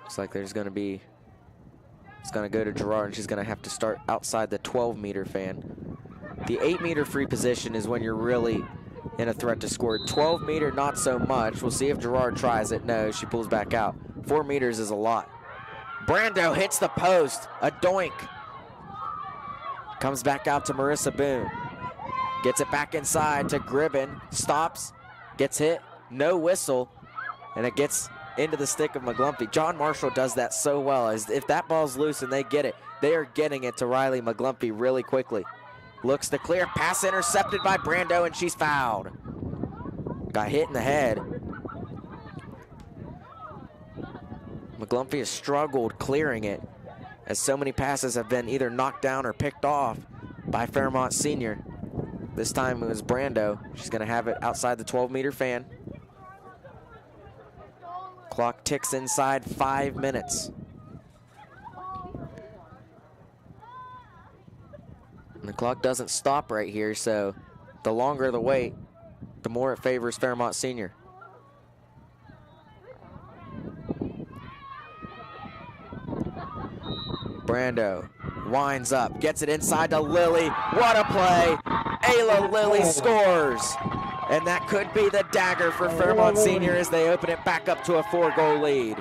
Looks like there's going to be, it's going to go to Gerard, and she's going to have to start outside the 12-meter fan. The 8-meter free position is when you're really in a threat to score. 12-meter, not so much. We'll see if Gerard tries it. No, she pulls back out. 4 meters is a lot. Brando hits the post. A doink. Comes back out to Marissa Boone. Gets it back inside to Gribben. Stops. Gets hit. No whistle. And it gets into the stick of McGlumpy. John Marshall does that so well. As if that ball's loose and they get it, they are getting it to Riley McGlumpy really quickly. Looks to clear. Pass intercepted by Brando, and she's fouled. Got hit in the head. McGlumpy has struggled clearing it, as so many passes have been either knocked down or picked off by Fairmont Senior. This time it was Brando. She's going to have it outside the 12-meter fan. Clock ticks inside 5 minutes. And the clock doesn't stop right here, so the longer the wait, the more it favors Fairmont Senior. Brando winds up, gets it inside to Lilly. What a play! Ayla Lilly scores! And that could be the dagger for Fairmont Senior as they open it back up to a 4-goal lead.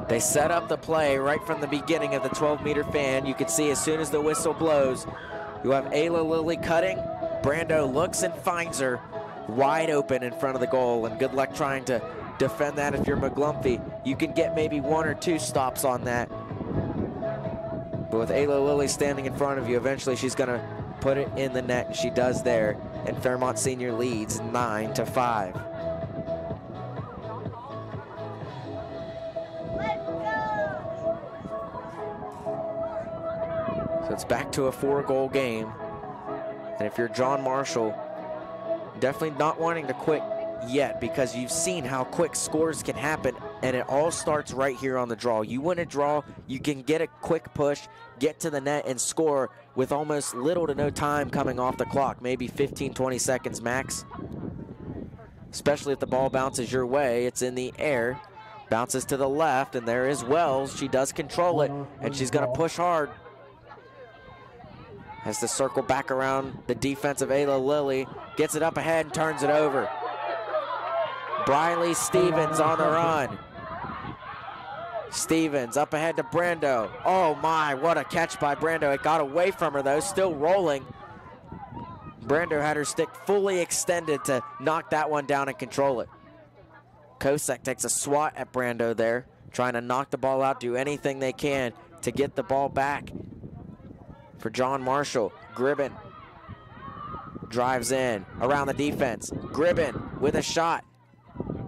They set up the play right from the beginning of the 12-meter fan. You can see as soon as the whistle blows, you have Ayla Lilly cutting. Brando looks and finds her wide open in front of the goal, and good luck trying to defend that if you're McGlumpy. You can get maybe 1 or 2 stops on that. But with Ayla Lilly standing in front of you, eventually she's going to put it in the net, and she does there. And Fairmont Senior leads 9-5. So it's back to a 4-goal game. And if you're John Marshall, definitely not wanting to quit yet, because you've seen how quick scores can happen, and it all starts right here on the draw. You win a draw, you can get a quick push, get to the net and score with almost little to no time coming off the clock, maybe 15-20 seconds max. Especially if the ball bounces your way. It's in the air, bounces to the left, and there is Wells. She does control it, and she's going to push hard. Has to circle back around the defense of Ayla Lilly, gets it up ahead and turns it over. Briley Stevens on the run. Stevens up ahead to Brando. Oh my, what a catch by Brando. It got away from her though, still rolling. Brando had her stick fully extended to knock that one down and control it. Kosek takes a swat at Brando there, trying to knock the ball out, do anything they can to get the ball back for John Marshall. Gribben drives in around the defense. Gribben with a shot.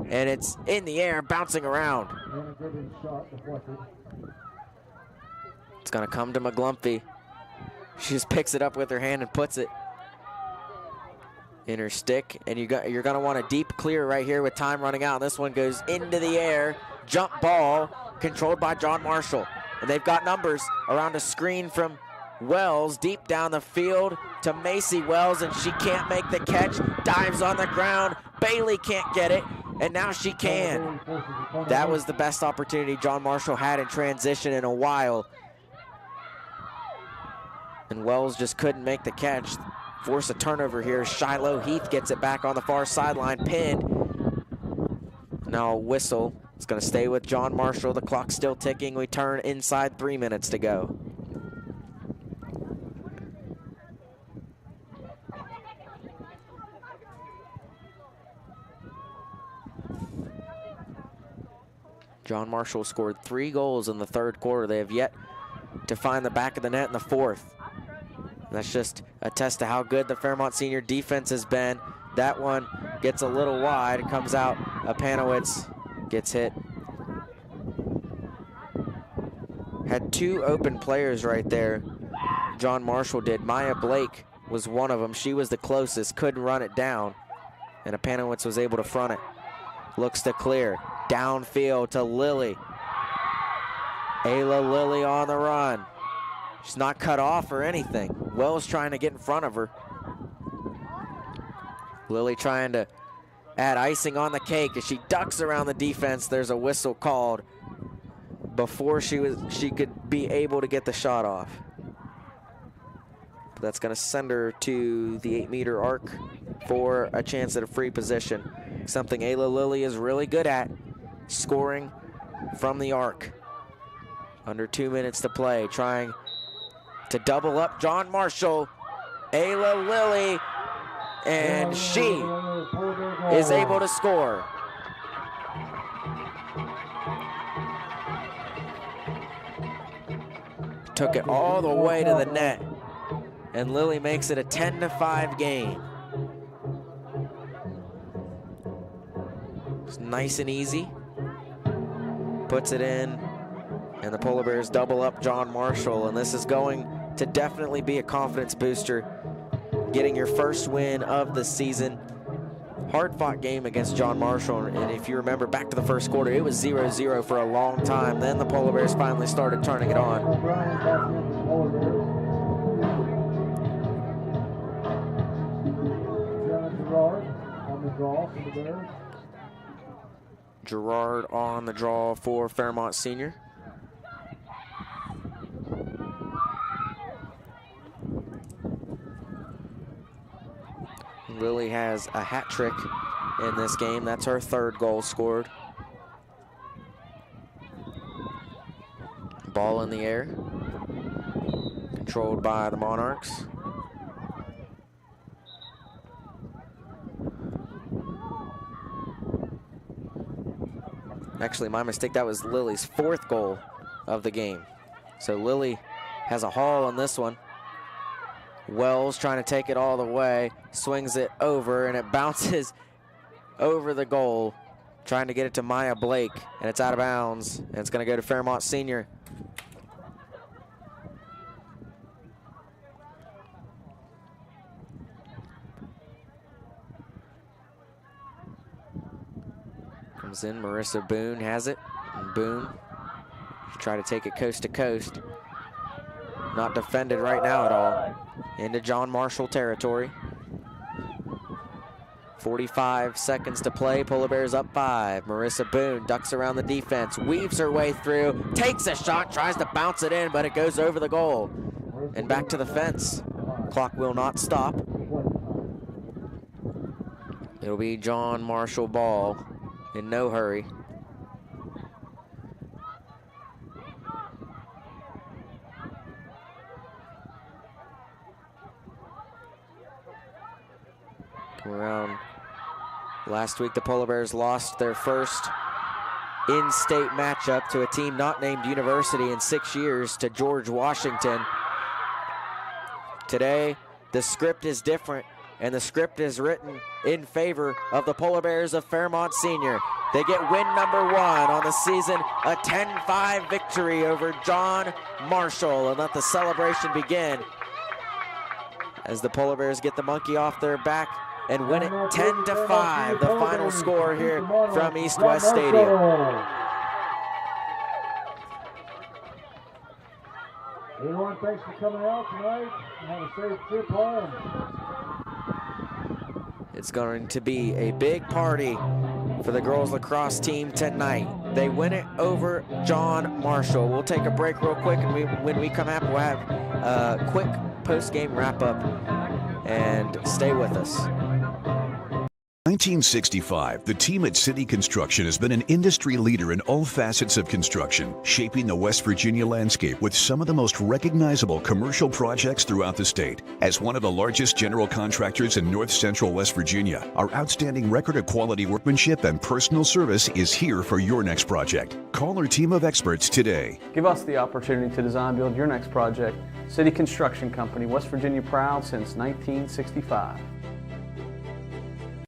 And it's in the air, bouncing around. It's going to come to McGlumpy. She just picks it up with her hand and puts it in her stick. And you're going to want a deep clear right here with time running out. This one goes into the air. Jump ball controlled by John Marshall. And they've got numbers around a screen from Wells deep down the field to Macy Wells, and she can't make the catch. Dives on the ground. Bailey can't get it. And now she can. That was the best opportunity John Marshall had in transition in a while. And Wells just couldn't make the catch. Force a turnover here. Shiloh Heath gets it back on the far sideline, pinned. Now a whistle. It's going to stay with John Marshall. The clock's still ticking. We turn inside 3 minutes to go. John Marshall scored 3 goals in the third quarter. They have yet to find the back of the net in the fourth. And that's just a test to how good the Fairmont Senior defense has been. That one gets a little wide. It comes out. Apanowitz gets hit. had two open players right there. John Marshall did. Maya Blake was one of them. She was the closest, couldn't run it down. And Apanowitz was able to front it. Looks to clear. Downfield to Lilly. Ayla Lilly on the run. She's not cut off or anything. Wells trying to get in front of her. Lilly trying to add icing on the cake as she ducks around the defense. There's a whistle called before she could be able to get the shot off. But that's gonna send her to the 8-meter arc for a chance at a free position. Something Ayla Lilly is really good at, scoring from the arc. Under 2 minutes to play, trying to double up John Marshall. Ayla Lilly, and she is able to score. Took it all the way to the net, and Lilly makes it a 10-5 game. It's nice and easy. Puts it in, and the Polar Bears double up John Marshall, and this is going to definitely be a confidence booster. Getting your first win of the season. Hard-fought game against John Marshall, and if you remember back to the first quarter, it was 0-0 for a long time. Then the Polar Bears finally started turning it on. Gerard on the draw for Fairmont Senior. Lilly has a hat trick in this game. That's her third goal scored. Ball in the air. Controlled by the Monarchs. Actually, my mistake, that was Lilly's fourth goal of the game. So Lilly has a haul on this one. Wells trying to take it all the way, swings it over, and it bounces over the goal, trying to get it to Maya Blake, and it's out of bounds, and it's going to go to Fairmont Senior. Comes in, Marissa Boone has it, and Boone try to take it coast to coast. Not defended right now at all. Into John Marshall territory. 45 seconds to play. Polar Bears up 5. Marissa Boone ducks around the defense, weaves her way through, takes a shot, tries to bounce it in, but it goes over the goal. And back to the fence. Clock will not stop. It'll be John Marshall ball in no hurry. Around last week, the Polar Bears lost their first in-state matchup to a team not named University in 6 years, to George Washington. Today, the script is different, and the script is written in favor of the Polar Bears of Fairmont Senior. They get win number 1 on the season, a 10-5 victory over John Marshall, and let the celebration begin as the Polar Bears get the monkey off their back and win it 10-5, the final score here from East West Stadium.
Everyone, thanks for coming out tonight, and have a safe trip home.
It's going to be a big party for the girls lacrosse team tonight. They win it over John Marshall. We'll take a break real quick, and when we come back, we'll have a quick post-game wrap-up, and stay with us.
1965, the team at City Construction has been an industry leader in all facets of construction, shaping the West Virginia landscape with some of the most recognizable commercial projects throughout the state. As one of the largest general contractors in north central West Virginia, our outstanding record of quality workmanship and personal service is here for your next project. Call our team of experts today.
Give us the opportunity to design build your next project. City Construction Company, West Virginia proud since 1965.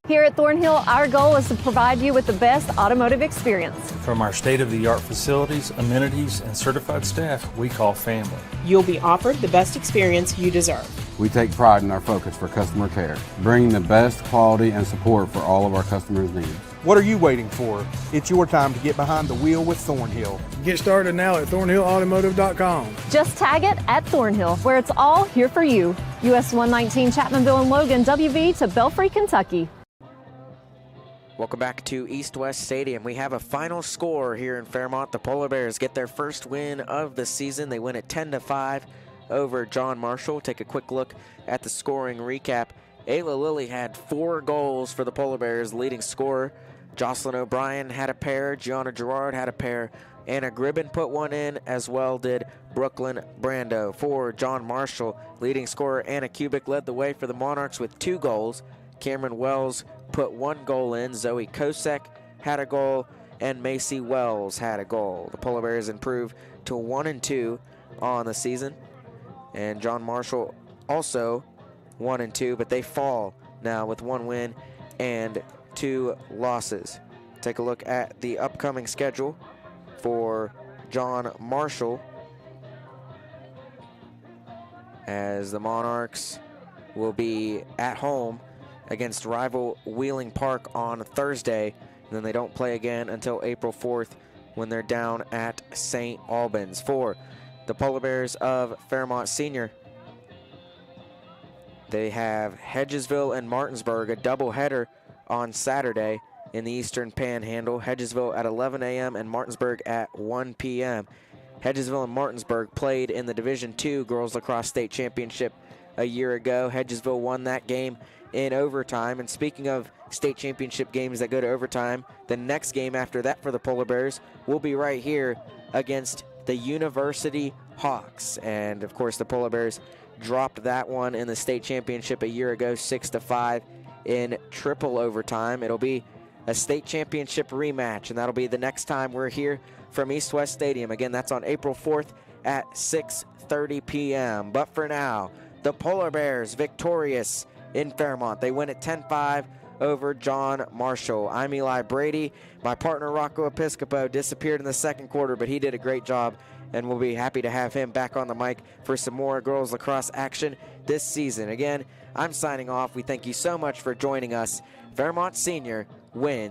Here at Thornhill, our goal is to provide you with the best automotive experience.
From our state-of-the-art facilities, amenities, and certified staff we call family.
You'll be offered the best experience you deserve.
We take pride in our focus for customer care, bringing the best quality and support for all of our customers' needs.
What are you waiting for? It's your time to get behind the wheel with Thornhill.
Get started now at thornhillautomotive.com.
Just tag it at Thornhill, where it's all here for you. US 119 Chapmanville and Logan, WV to Belfry, Kentucky.
Welcome back to East West Stadium. We have a final score here in Fairmont. The Polar Bears get their first win of the season. They win it 10-5 over John Marshall. Take a quick look at the scoring recap. Ayla Lilly had 4 goals for the Polar Bears, leading scorer. Jocelyn O'Brien had a pair. Gianna Gerard had a pair. Anna Gribben put one in, as well did Brooklyn Brando. For John Marshall, leading scorer Anna Kubik led the way for the Monarchs with 2 goals. Cameron Wells put 1 goal in. Zoe Kosek had a goal, and Macy Wells had a goal. The Polar Bears improved to 1-2 on the season, and John Marshall also 1-2, but they fall now with 1 win and 2 losses. Take a look at the upcoming schedule for John Marshall, as the Monarchs will be at home against rival Wheeling Park on Thursday, and then they don't play again until April 4th when they're down at St. Albans. For the Polar Bears of Fairmont Senior, they have Hedgesville and Martinsburg, a doubleheader on Saturday in the Eastern Panhandle. Hedgesville at 11 a.m. and Martinsburg at 1 p.m. Hedgesville and Martinsburg played in the Division II Girls Lacrosse State Championship a year ago. Hedgesville won that game in overtime. And speaking of state championship games that go to overtime, the next game after that for the Polar Bears will be right here against the University Hawks. And of course, the Polar Bears dropped that one in the state championship a year ago, 6-5 in triple overtime. It'll be a state championship rematch, and that'll be the next time we're here from East West Stadium. Again, that's on April 4th at 6:30 p.m. But for now, the Polar Bears victorious in Fairmont. They win at 10-5 over John Marshall. I'm Eli Brady. My partner Rocco Episcopo disappeared in the second quarter, but he did a great job, and we'll be happy to have him back on the mic for some more girls lacrosse action this season. Again, I'm signing off. We thank you so much for joining us. Fairmont Senior wins.